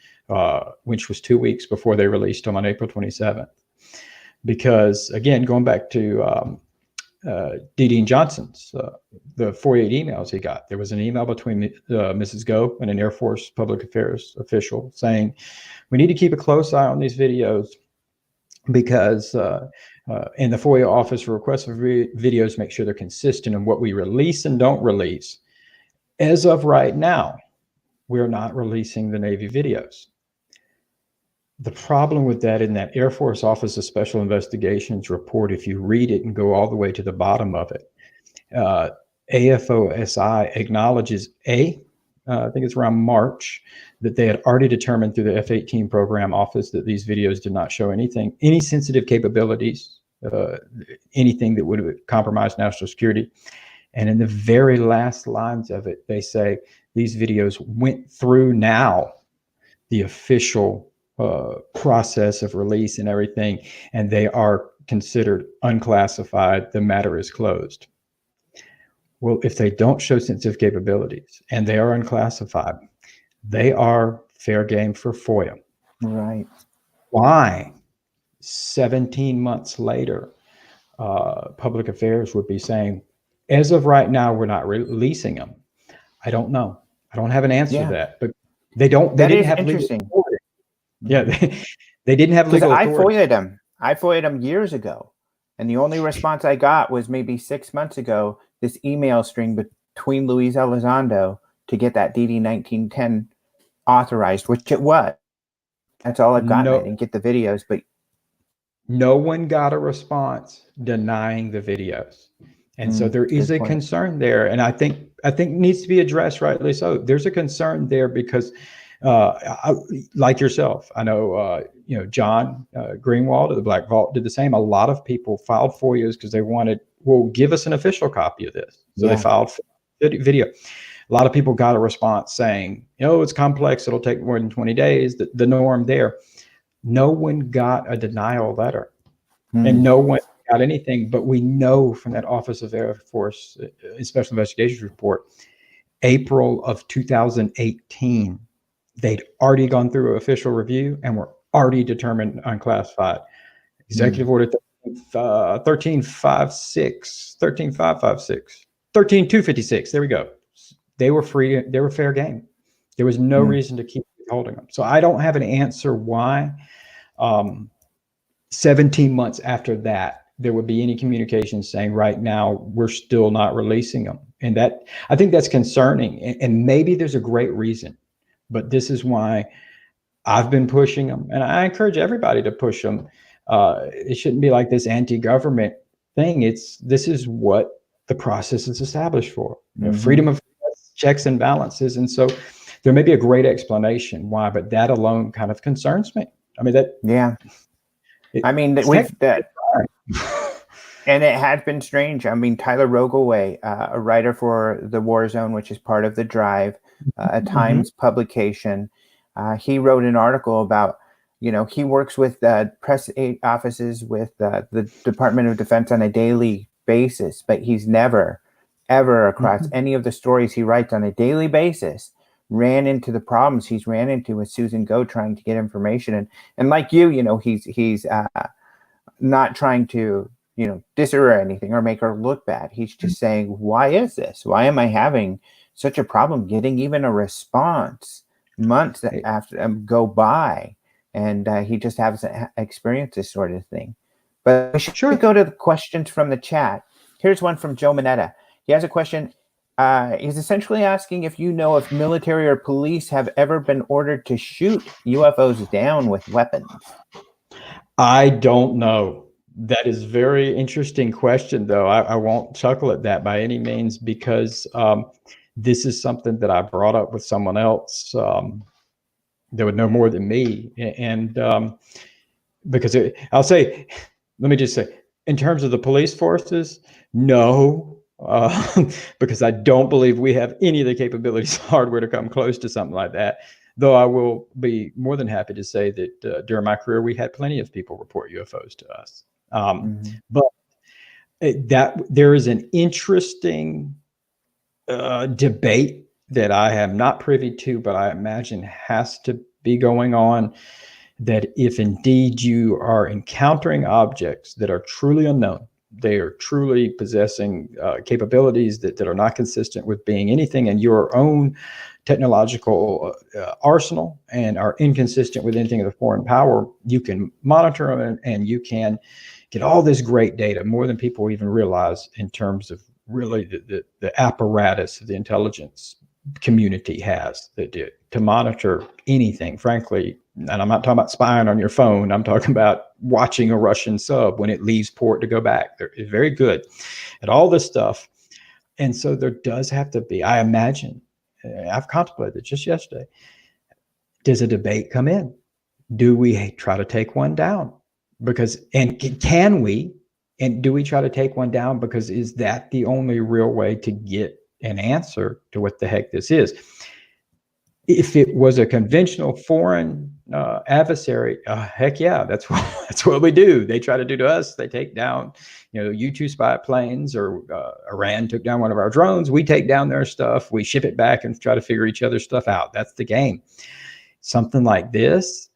which was 2 weeks before they released them on April 27th. Because again, going back to D. Dean Johnson's, the 48 emails he got, there was an email between Mrs. Go and an Air Force public affairs official saying, we need to keep a close eye on these videos because in the FOIA office requests for videos, make sure they're consistent in what we release and don't release. As of right now, we're not releasing the Navy videos. The problem with that, in that Air Force Office of Special Investigations report, if you read it and go all the way to the bottom of it, AFOSI acknowledges I think it's around March, that they had already determined through the F-18 program office that these videos did not show any sensitive capabilities, anything that would have compromised national security. And in the very last lines of it, they say these videos went through now the official process of release and everything, and they are considered unclassified. The matter is closed. Well, if they don't show sensitive capabilities and they are unclassified, they are fair game for FOIA. Right. Why 17 months later, public affairs would be saying, as of right now, we're not releasing them? I don't know. I don't have an answer to that, but they didn't have legal authority. Yeah, they didn't have legal authority. I FOIA'd them years ago, And the only response I got was maybe 6 months ago, this email string between Luis Elizondo to get that DD 1910 authorized, which it was. That's all I've gotten. I No, didn't get the videos, but no one got a response denying the videos. And so there is good a point. concern there. And I think needs to be addressed, rightly so. There's a concern there because like yourself, I know, John Greenwald of the Black Vault did the same. A lot of people filed FOIAs because they wanted, well, give us an official copy of this. So they filed video. A lot of people got a response saying, it's complex. It'll take more than 20 days. The norm there. No one got a denial letter and no one got anything. But we know from that Office of Air Force Special Investigations report, April of 2018, they'd already gone through official review and were already determined unclassified. Executive Order 13556, 13256. There we go. They were free. They were fair game. There was no reason to keep holding them. So I don't have an answer why 17 months after that, there would be any communication saying right now we're still not releasing them. And that, I think that's concerning. And maybe there's a great reason, but this is why I've been pushing them. And I encourage everybody to push them. It shouldn't be like this anti-government thing. This is what the process is established for. Freedom of checks and balances. And so there may be a great explanation why, but that alone kind of concerns me. I mean, that. Yeah. I mean, with that. And it had been strange. I mean, Tyler Rogalway, a writer for The War Zone, which is part of The Drive, a Times publication, he wrote an article about, he works with press offices with the Department of Defense on a daily basis, but he's never, ever across any of the stories he writes on a daily basis ran into the problems he's ran into with Susan Go trying to get information. And like you, he's not trying to, diss her or anything or make her look bad. He's just saying, why is this? Why am I having such a problem getting even a response? Months after go by, and he just hasn't experienced this sort of thing. But we should go to the questions from the chat. Here's one from Joe Minetta. He has a question. He's essentially asking if you know if military or police have ever been ordered to shoot UFOs down with weapons. I don't know. That is a very interesting question, though. I won't chuckle at that by any means, because this is something that I brought up with someone else that would know more than me. And because let me just say, in terms of the police forces, no, because I don't believe we have any of the capabilities, hardware to come close to something like that. Though I will be more than happy to say that during my career, we had plenty of people report UFOs to us. But that there is an interesting debate that I am not privy to, but I imagine has to be going on, that if indeed you are encountering objects that are truly unknown, they are truly possessing capabilities that are not consistent with being anything in your own technological arsenal and are inconsistent with anything of the foreign power, you can monitor them and you can get all this great data, more than people even realize, in terms of really the apparatus the intelligence community has to monitor anything, frankly. And I'm not talking about spying on your phone. I'm talking about watching a Russian sub when it leaves port to go back. They're very good at all this stuff. And so there does have to be, I imagine, I've contemplated it just yesterday, does a debate come in? Do we try to take one down? Can we? And do we try to take one down? Because is that the only real way to get an answer to what the heck this is? If it was a conventional foreign adversary, heck yeah, that's what we do. They try to do to us. They take down, U-2 spy planes, or Iran took down one of our drones. We take down their stuff. We ship it back and try to figure each other's stuff out. That's the game. Something like this.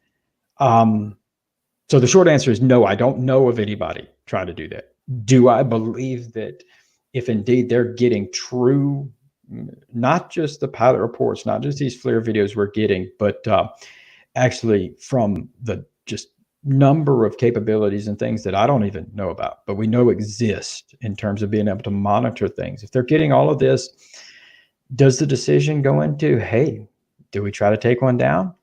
So the short answer is no, I don't know of anybody trying to do that. Do I believe that if indeed they're getting true, not just the pilot reports, not just these FLIR videos we're getting, but actually from the just number of capabilities and things that I don't even know about, but we know exist in terms of being able to monitor things. If they're getting all of this, does the decision go into, hey, do we try to take one down?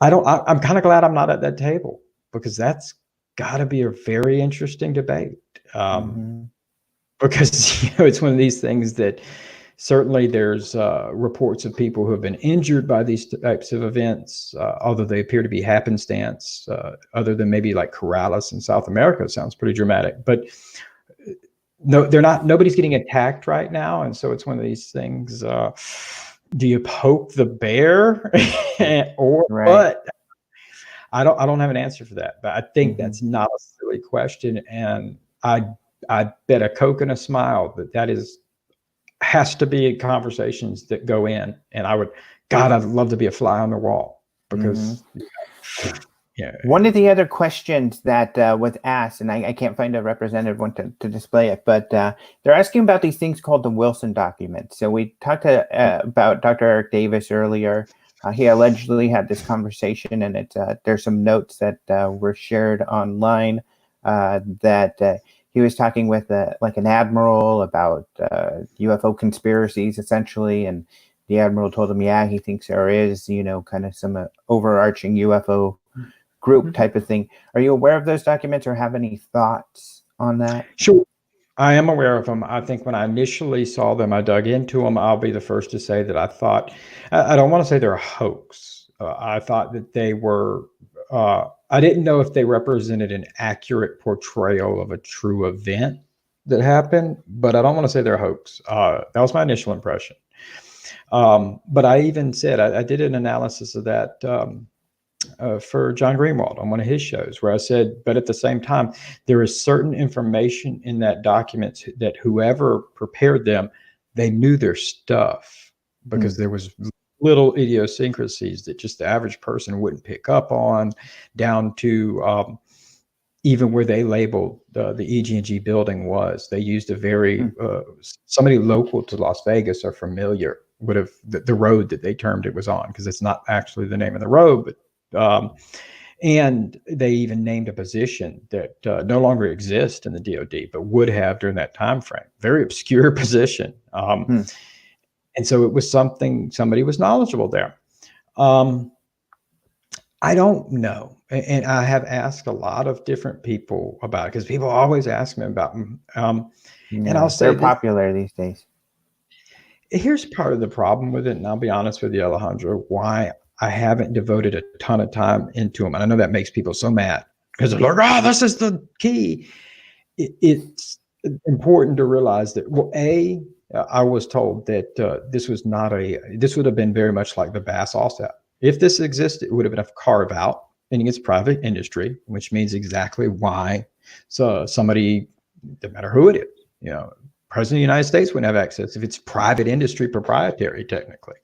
I'm kind of glad I'm not at that table, because that's got to be a very interesting debate. Because it's one of these things that certainly there's reports of people who have been injured by these types of events, although they appear to be happenstance, other than maybe like Corrales in South America. It sounds pretty dramatic, but no, they're not. Nobody's getting attacked right now, and so it's one of these things. Do you poke the bear, or what? I don't have an answer for that, but I think that's not a silly question, and I bet a Coke and a smile that has to be conversations that go in. And I'd love to be a fly on the wall, because one of the other questions that was asked, and I can't find a representative one to display it, but they're asking about these things called the Wilson documents. So we talked about Dr. Eric Davis earlier. He allegedly had this conversation, and there's some notes that were shared online that he was talking with like an admiral about UFO conspiracies, essentially, and the admiral told him, yeah, he thinks there is, kind of some overarching UFO group type of thing. Are you aware of those documents or have any thoughts on that? Sure. I am aware of them. I think when I initially saw them, I dug into them. I'll be the first to say that I don't want to say they're a hoax. I thought that they were, I didn't know if they represented an accurate portrayal of a true event that happened, but I don't want to say they're a hoax. That was my initial impression. But I even said, I did an analysis of that for John Greenwald on one of his shows, where I said, but at the same time, there is certain information in that document that whoever prepared them, they knew their stuff, because there was little idiosyncrasies that just the average person wouldn't pick up on, down to even where they labeled the EG&G building was. They used a very, somebody local to Las Vegas or familiar would have, the road that they termed it was on, because it's not actually the name of the road, but and they even named a position that no longer exists in the DoD, but would have during that time frame. Very obscure position. And so it was somebody was knowledgeable there. I don't know. And I have asked a lot of different people about it, because people always ask me about them. And I'll say they're popular these days. Here's part of the problem with it, and I'll be honest with you, Alejandro, why I haven't devoted a ton of time into them. And I know that makes people so mad, because they're like, this is the key. It's important to realize that, well, I was told that this would have been very much like the Bass Allstat. If this existed, it would have been a carve out, meaning it's private industry, which means exactly why somebody, no matter who it is, President of the United States wouldn't have access if it's private industry, proprietary, technically.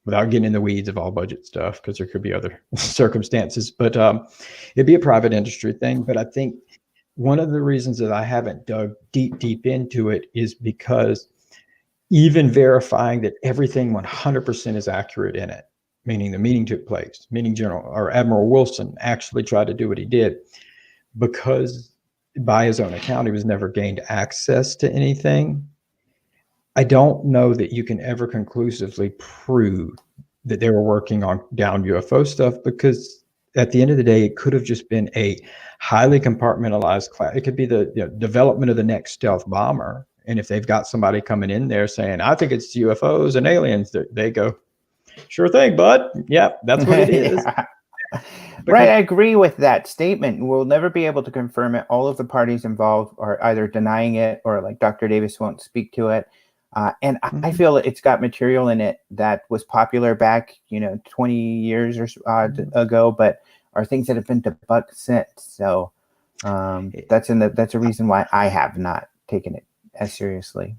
Without getting in the weeds of all budget stuff, because there could be other circumstances, but it'd be a private industry thing. But I think one of the reasons that I haven't dug deep into it is because even verifying that everything 100% is accurate in it, meaning the meeting took place, meaning Admiral Wilson actually tried to do what he did, because by his own account, he was never gained access to anything. I don't know that you can ever conclusively prove that they were working on down UFO stuff, because at the end of the day, it could have just been a highly compartmentalized class. It could be the development of the next stealth bomber. And if they've got somebody coming in there saying, I think it's UFOs and aliens, they go, sure thing, bud. Yep, that's what it is. Right, I agree with that statement. We'll never be able to confirm it. All of the parties involved are either denying it, or like Dr. Davis won't speak to it. And I feel it's got material in it that was popular back, 20 years or ago, but are things that have been debunked since. So that's a reason why I have not taken it as seriously.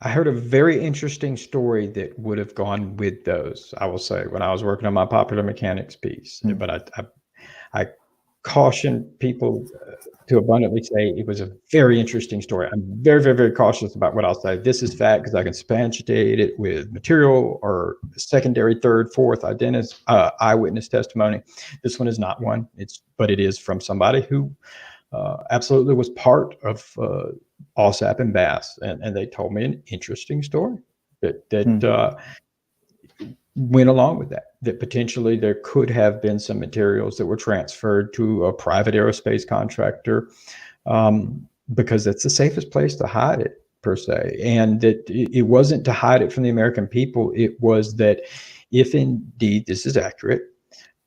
I heard a very interesting story that would have gone with those, I will say, when I was working on my popular mechanics piece. But caution people to abundantly say it was a very interesting story. I'm very, very, very cautious about what I'll say. This is fact because I can substantiate it with material or secondary, third, fourth eyewitness testimony. This one is not one. But it is from somebody who absolutely was part of OSAP and Bass, and they told me an interesting story that went along with that. That potentially there could have been some materials that were transferred to a private aerospace contractor because that's the safest place to hide it, per se. And that it wasn't to hide it from the American people. It was that if indeed this is accurate,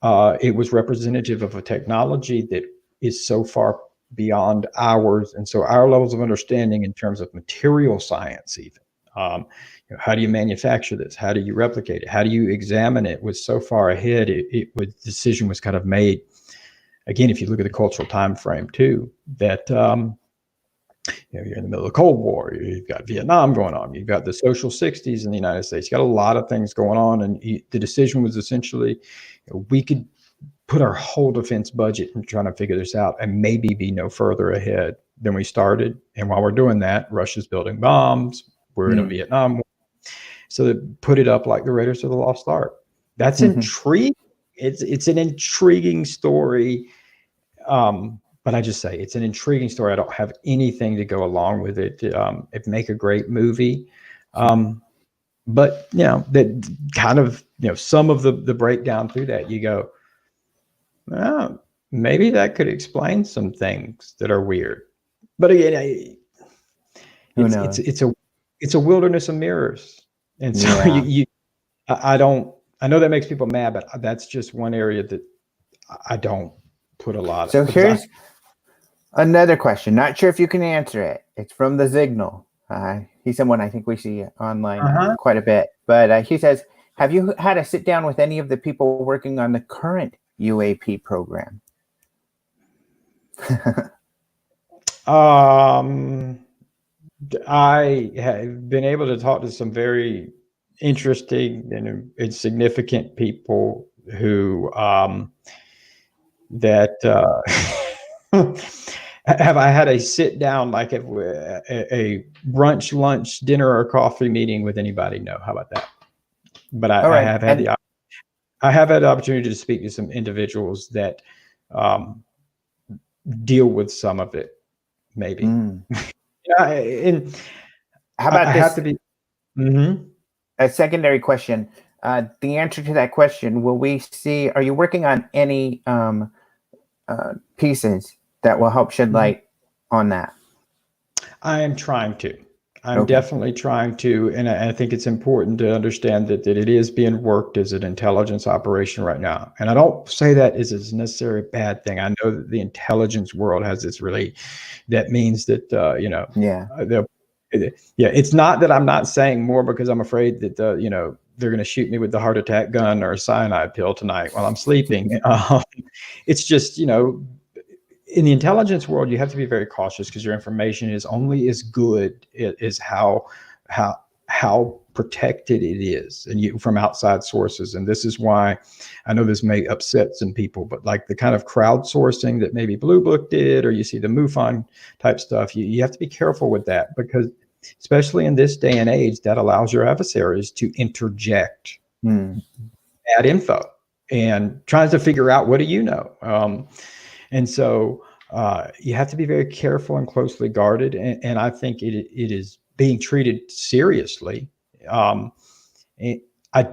it was representative of a technology that is so far beyond ours. And so our levels of understanding in terms of material science, even, how do you manufacture this? How do you replicate it? How do you examine it? Was so far ahead. The decision was kind of made. Again, if you look at the cultural time frame too, that you're in the middle of the Cold War, you've got Vietnam going on, you've got the social 60s in the United States, you got a lot of things going on, and the decision was essentially, we could put our whole defense budget in trying to figure this out and maybe be no further ahead than we started. And while we're doing that, Russia's building bombs. We're in a Vietnam War. So they put it up like the Raiders of the Lost Ark. That's intriguing. It's an intriguing story. But I just say it's an intriguing story. I don't have anything to go along with it. It'd make a great movie. But that kind of, some of the breakdown through that, you go, well, maybe that could explain some things that are weird. But again, it's a wilderness of mirrors. And so I know that makes people mad, but that's just one area that I don't put a lot of. So here's another question. Not sure if you can answer it. It's from the Signal. He's someone I think we see online quite a bit. But he says, have you had a sit down with any of the people working on the current UAP program? I have been able to talk to some very interesting and significant people who have I had a sit down, like a brunch, lunch, dinner, or coffee meeting with anybody? No. How about that? But I have had the opportunity to speak to some individuals that deal with some of it, maybe. And how about I this? have to be a secondary question. The answer to that question, are you working on any pieces that will help shed light on that? I am trying to. I'm definitely trying to, and I think it's important to understand that it is being worked as an intelligence operation right now. And I don't say that as a necessarily bad thing. I know that the intelligence world has this that means that, it's not that I'm not saying more because I'm afraid that, they're going to shoot me with the heart attack gun or a cyanide pill tonight while I'm sleeping. It's just, in the intelligence world, you have to be very cautious because your information is only as good as how protected it is, and from outside sources. And this is why I know this may upset some people, but like the kind of crowdsourcing that maybe Blue Book did, or you see the MUFON type stuff, you have to be careful with that, because especially in this day and age, that allows your adversaries to interject bad info and tries to figure out, what do you know? And so you have to be very careful and closely guarded. And I think it is being treated seriously. I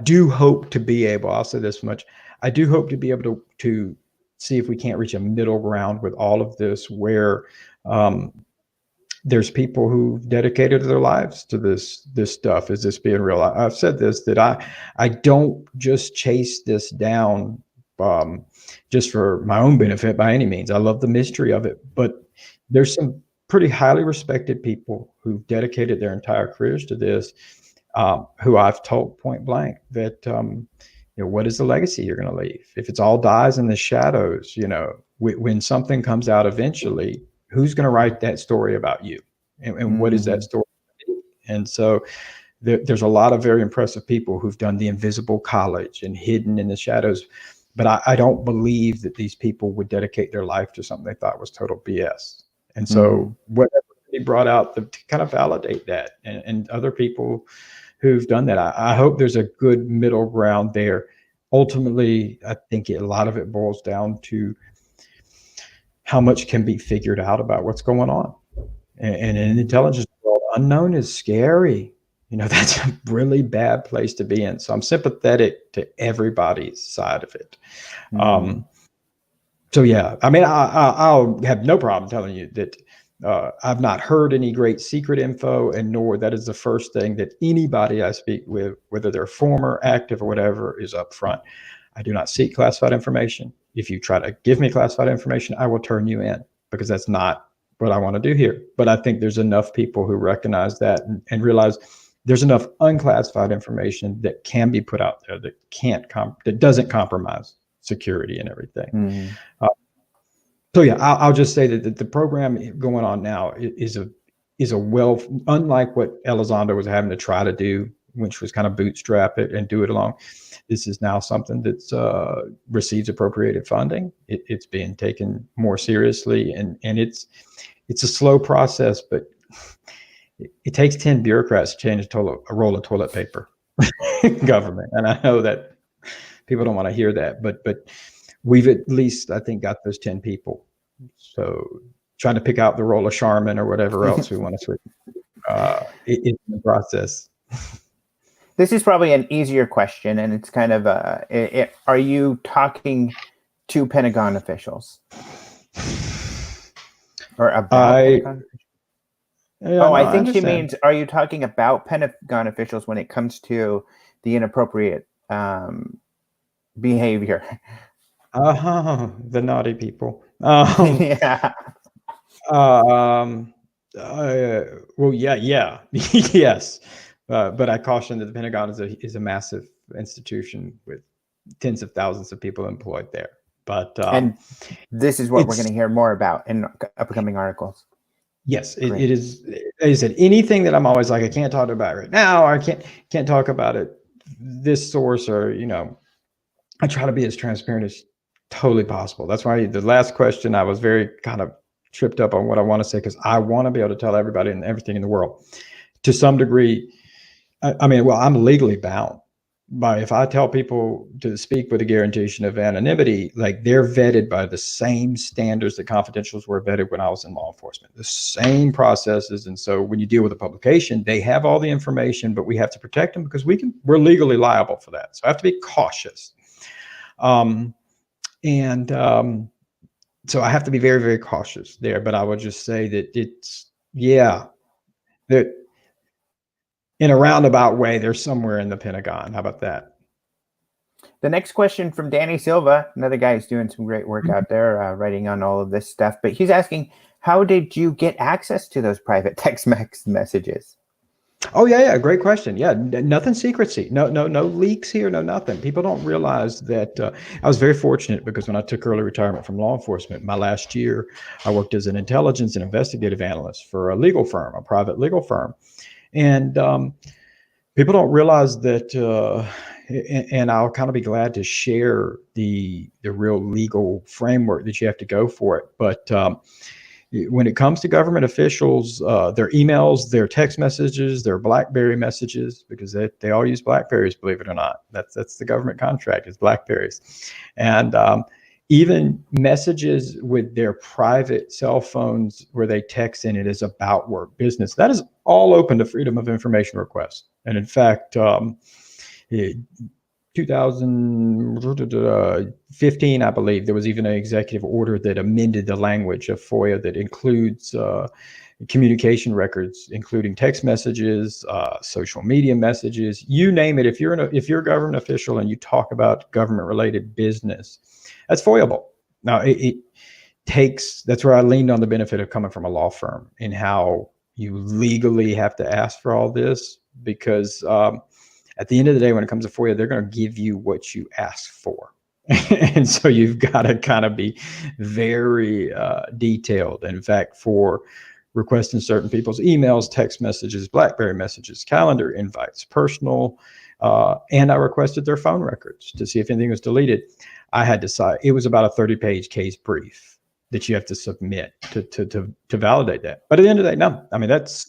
do hope to be able, I'll say this much, I do hope to be able to see if we can't reach a middle ground with all of this, where there's people who've dedicated their lives to this stuff. Is this being real? I've said this, that I don't just chase this down just for my own benefit by any means. I love the mystery of it, but there's some pretty highly respected people who've dedicated their entire careers to this, who I've told point blank that, what is the legacy you're going to leave? If it's all dies in the shadows, when something comes out eventually, who's going to write that story about you? And what is that story? And so there's a lot of very impressive people who've done the invisible college and hidden in the shadows. But I don't believe that these people would dedicate their life to something they thought was total BS. And so whatever he brought out to kind of validate that, and other people who've done that, I hope there's a good middle ground there. Ultimately, I think a lot of it boils down to how much can be figured out about what's going on. And in the intelligence world, unknown is scary. That's a really bad place to be in. So I'm sympathetic to everybody's side of it. So yeah, I mean, I'll have no problem telling you that I've not heard any great secret info, and nor that is the first thing that anybody I speak with, whether they're former, active, or whatever, is upfront. I do not seek classified information. If you try to give me classified information, I will turn you in, because that's not what I want to do here. But I think there's enough people who recognize that and realize there's enough unclassified information that can be put out there that doesn't compromise security and everything. So yeah, I'll just say that the program going on now is a unlike what Elizondo was having to try to do, which was kind of bootstrap it and do it along. This is now something that's receives appropriated funding. It's being taken more seriously, and it's a slow process, but it takes 10 bureaucrats to change a roll of toilet paper in government. And I know that people don't want to hear that, but we've at least, I think, got those 10 people. So trying to pick out the roll of Charmin or whatever else we want to switch, it's the process. This is probably an easier question, and it's kind of are you talking to Pentagon officials? Or about Pentagon officials? Yeah, I think she means, are you talking about Pentagon officials when it comes to the inappropriate behavior? The naughty people. Yeah. Well, yeah, yes. But I caution that the Pentagon is a massive institution with tens of thousands of people employed there. But and this is what we're going to hear more about in upcoming articles. Yes, it is. As I said, anything that I'm always like, I can't talk about it right now, or I can't talk about it this source, or I try to be as transparent as totally possible. That's why the last question, I was very kind of tripped up on what I want to say, because I want to be able to tell everybody and everything in the world. To some degree, I mean, well, I'm legally bound by, if I tell people to speak with a guarantee of anonymity, like, they're vetted by the same standards that confidentials were vetted when I was in law enforcement, the same processes. And so when you deal with a publication, they have all the information, but we have to protect them because we're legally liable for that. So I have to be cautious. So I have to be very, very cautious there. But I would just say that that in a roundabout way, they're somewhere in the Pentagon. How about that? The next question from Danny Silva, another guy who's doing some great work out there, writing on all of this stuff. But he's asking, how did you get access to those private text messages? Oh, yeah. Great question. Yeah. Nothing secrecy. No leaks here. No, nothing. People don't realize that. I was very fortunate, because when I took early retirement from law enforcement, my last year, I worked as an intelligence and investigative analyst for a legal firm, a private legal firm. And people don't realize that, and I'll kind of be glad to share the real legal framework that you have to go for it. But when it comes to government officials, their emails, their text messages, their BlackBerry messages, because they all use BlackBerries, believe it or not. That's the government contract, is BlackBerries. And even messages with their private cell phones where they text in it is about work business, that is all open to freedom of information requests. And in fact, 2015, I believe, there was even an executive order that amended the language of FOIA that includes communication records, including text messages, social media messages, you name it. If you're a government official and you talk about government-related business, that's FOIAble. Now, that's where I leaned on the benefit of coming from a law firm, in how you legally have to ask for all this, because at the end of the day, when it comes to FOIA, they're going to give you what you ask for. And so you've got to kind of be very detailed. In fact, for requesting certain people's emails, text messages, BlackBerry messages, calendar invites, personal, and I requested their phone records to see if anything was deleted. I had to sign. It was about a 30-page case brief that you have to submit to validate that. But at the end of the day, no. I mean, it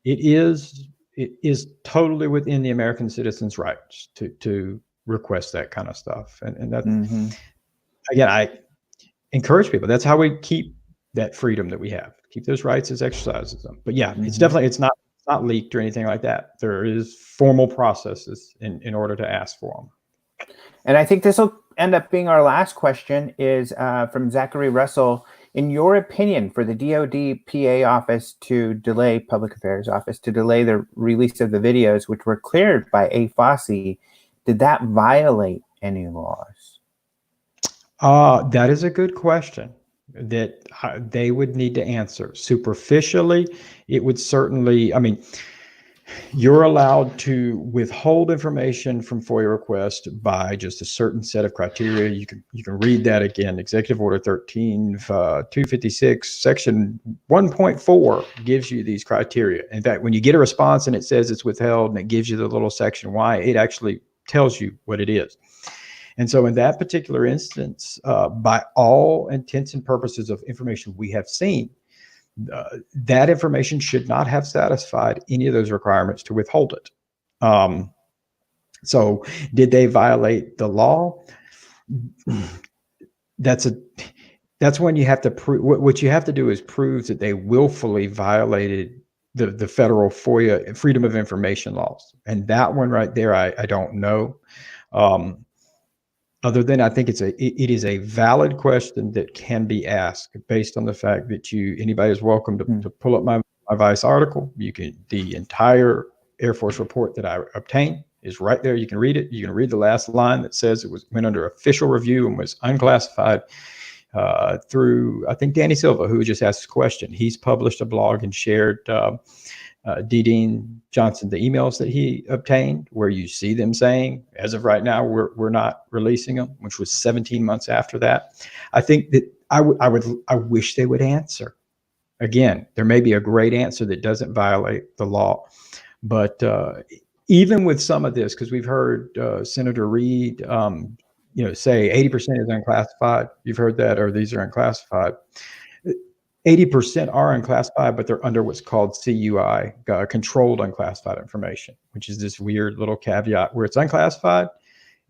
is totally within the American citizen's rights to request that kind of stuff. And that, again, I encourage people. That's how we keep that freedom that we have. Keep those rights as exercises them. But yeah, it's definitely, it's not leaked or anything like that. There is formal processes in order to ask for them. And I think this will end up being our last question is from Zachary Russell. In your opinion, for the DOD PA office to delay, Public Affairs Office, to delay the release of the videos, which were cleared by AFOSI, did that violate any laws? That is a good question that they would need to answer. Superficially, it would certainly, I mean, you're allowed to withhold information from FOIA requests by just a certain set of criteria. You can read that again. Executive Order 256, Section 1.4 gives you these criteria. In fact, when you get a response and it says it's withheld and it gives you the little section Y, it actually tells you what it is. And so in that particular instance, by all intents and purposes of information we have seen, that information should not have satisfied any of those requirements to withhold it. So did they violate the law? That's when you have to prove, what you have to do is prove that they willfully violated the federal FOIA Freedom of Information laws. And that one right there, I don't know. Other than I think it is a valid question that can be asked based on the fact that anybody is welcome to pull up my Vice article. The entire Air Force report that I obtained is right there. You can read it. You can read the last line that says it went under official review and was unclassified through, I think, Danny Silva, who just asked a question. He's published a blog and shared D. Dean Johnson, the emails that he obtained, where you see them saying, as of right now, we're not releasing them, which was 17 months after that. I think that I wish they would answer. Again, there may be a great answer that doesn't violate the law, but even with some of this, because we've heard Senator Reid, say 80% is unclassified. You've heard that, or these are unclassified. 80% are unclassified, but they're under what's called CUI, controlled unclassified information, which is this weird little caveat where it's unclassified.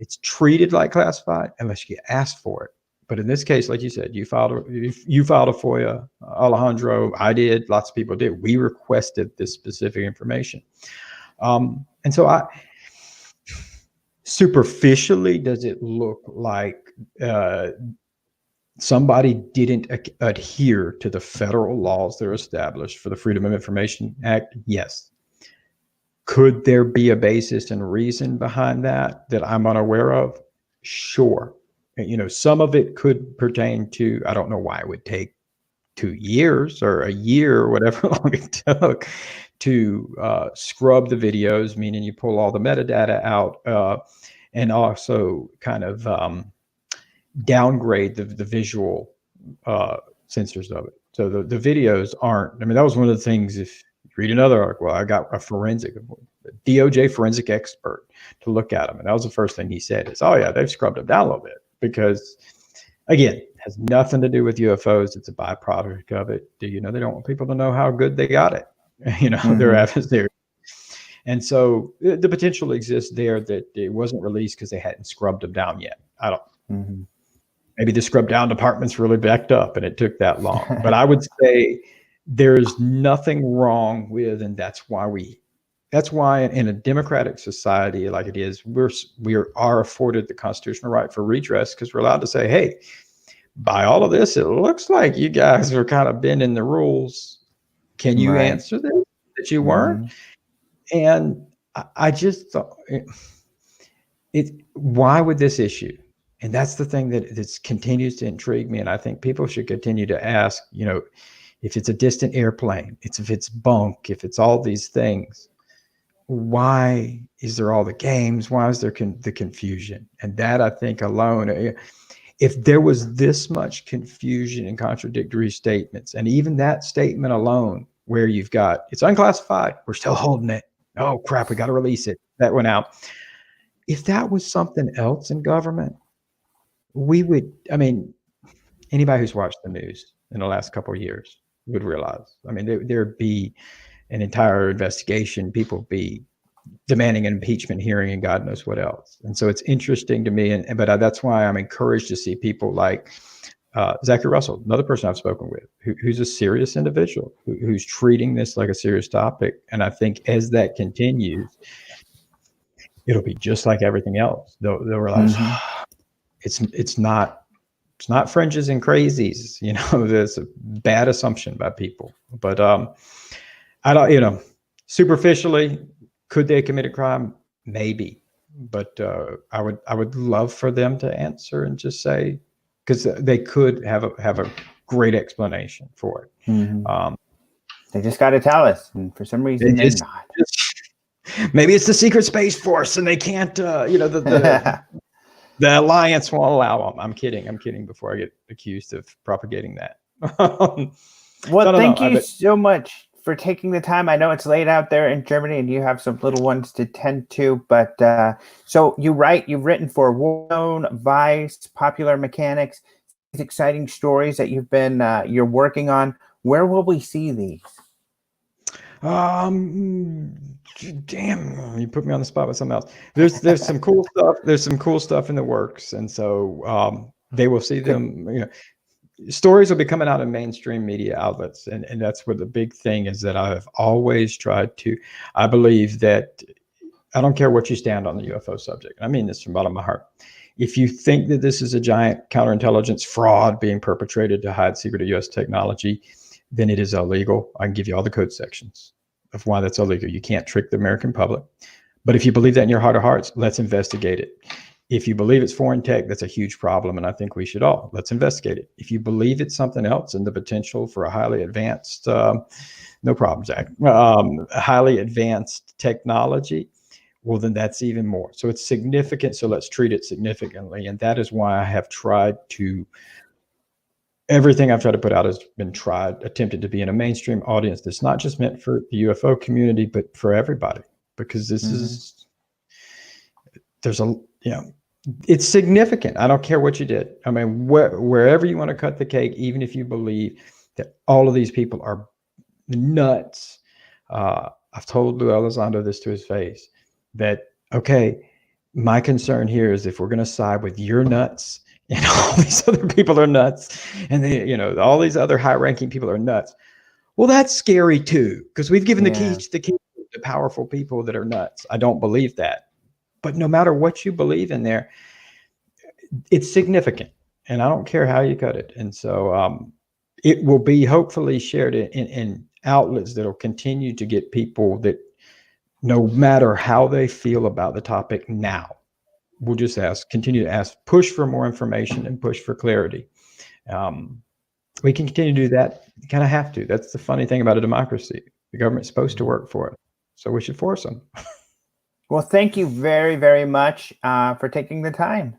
It's treated like classified unless you ask for it. But in this case, like you said, you filed a FOIA, Alejandro, I did, lots of people did. We requested this specific information. And so superficially, does it look like somebody didn't adhere to the federal laws that are established for the Freedom of Information Act? Yes. Could there be a basis and reason behind that I'm unaware of? Sure. Some of it could pertain to, I don't know why it would take 2 years or a year or whatever long it took to scrub the videos, meaning you pull all the metadata out and also kind of downgrade the visual sensors of it. So the videos aren't, I mean, that was one of the things, if you read another article, I got a DOJ forensic expert to look at them. And that was the first thing he said is, oh yeah, they've scrubbed them down a little bit because, again, it has nothing to do with UFOs. It's a byproduct of it. They don't want people to know how good they got it. Their adversaries. And so the potential exists there that it wasn't released because they hadn't scrubbed them down yet. I don't. Maybe the scrub down department's really backed up and it took that long. But I would say there's nothing wrong with, and that's why in a democratic society like it is, we are afforded the constitutional right for redress because we're allowed to say, hey, by all of this, it looks like you guys are kind of bending the rules. Can you answer this that you weren't? And I just thought, why would this issue? And that's the thing that continues to intrigue me. And I think people should continue to ask, if it's a distant airplane, if it's bunk, if it's all these things, why is there all the games? Why is there the confusion? And that, I think, alone, if there was this much confusion and contradictory statements, and even that statement alone, where you've got, it's unclassified, we're still holding it. Oh crap, we got to release it. That went out. If that was something else in government, we would, I mean, anybody who's watched the news in the last couple of years would realize, I mean, there'd be an entire investigation. People be demanding an impeachment hearing and God knows what else. And so it's interesting to me. But that's why I'm encouraged to see people like Zachary Russell, another person I've spoken with, who's a serious individual, who's treating this like a serious topic. And I think as that continues, it'll be just like everything else. They'll realize it's not fringes and crazies. You know, there's a bad assumption by people. But I don't, superficially, could they commit a crime? Maybe. But I would love for them to answer and just say, because they could have a great explanation for it. They just got to tell us, and for some reason they're not. Maybe it's the secret space force, and they can't. The alliance won't allow them. I'm kidding. Before I get accused of propagating that. Well, thank you so much for taking the time. I know it's late out there in Germany and you have some little ones to tend to, but so you've written for Warzone, Vice, Popular Mechanics, these exciting stories that you're working on. Where will we see these? Damn, you put me on the spot with something else. There's some cool stuff. There's some cool stuff in the works. And so they will see them, stories will be coming out in mainstream media outlets. And that's what the big thing is, that I've always tried to, I believe that I don't care what you stand on the UFO subject. I mean this from the bottom of my heart. If you think that this is a giant counterintelligence fraud being perpetrated to hide secret U.S. technology, then it is illegal. I can give you all the code sections of why that's illegal. You can't trick the American public. But if you believe that in your heart of hearts, let's investigate it. If you believe it's foreign tech, that's a huge problem, and I think we should all. Let's investigate it. If you believe it's something else and the potential for a highly advanced, no problem, Zach, highly advanced technology, well, then that's even more. So it's significant, so let's treat it significantly. And that is why I have tried to, everything I've tried to put out has been attempted to be in a mainstream audience that's not just meant for the UFO community, but for everybody, because this is, it's significant. I don't care what you did. I mean, wherever you want to cut the cake, even if you believe that all of these people are nuts. I've told Lou Elizondo this to his face, that, okay, my concern here is if we're going to side with your nuts and all these other people are nuts, and all these other high-ranking people are nuts, well, that's scary too, because we've given the keys to powerful people that are nuts. I don't believe that. But no matter what you believe in there, it's significant, and I don't care how you cut it. And so it will be hopefully shared in outlets that will continue to get people that, no matter how they feel about the topic now, we'll just continue to ask, push for more information and push for clarity. We can continue to do that. You kind of have to. That's the funny thing about a democracy. The government's supposed to work for it, so we should force them. Well, thank you very, very much for taking the time.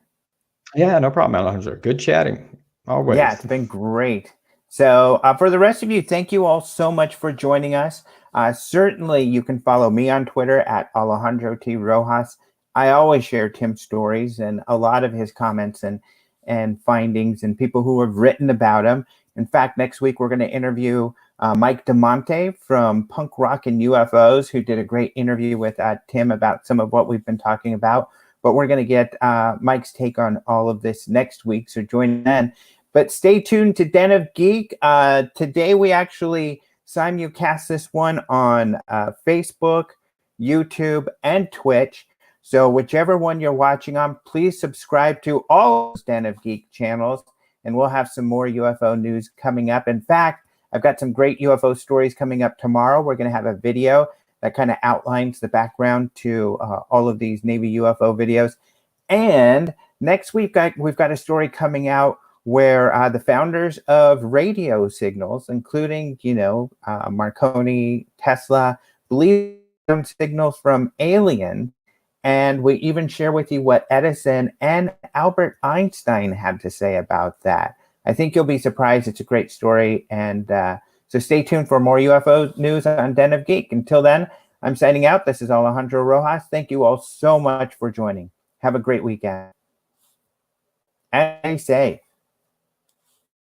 Yeah, no problem, Alejandro. Good chatting. Always. Yeah, it's been great. So for the rest of you, thank you all so much for joining us. Certainly, you can follow me on Twitter at Alejandro T. Rojas. I always share Tim's stories and a lot of his comments and findings and people who have written about him. In fact, next week, we're going to interview Mike DeMonte from Punk Rock and UFOs, who did a great interview with Tim about some of what we've been talking about. But we're going to get Mike's take on all of this next week, so join in. But stay tuned to Den of Geek. Today, we actually simulcast this one on Facebook, YouTube, and Twitch. So whichever one you're watching on, please subscribe to all those Den of Geek channels, and we'll have some more UFO news coming up. In fact, I've got some great UFO stories coming up tomorrow. We're going to have a video that kind of outlines the background to all of these Navy UFO videos. And next week, we've got a story coming out where the founders of radio signals, including, Marconi, Tesla, believe some signals from aliens. And we even share with you what Edison and Albert Einstein had to say about that. I think you'll be surprised. It's a great story. And so stay tuned for more UFO news on Den of Geek. Until then, I'm signing out. This is Alejandro Rojas. Thank you all so much for joining. Have a great weekend. as they say,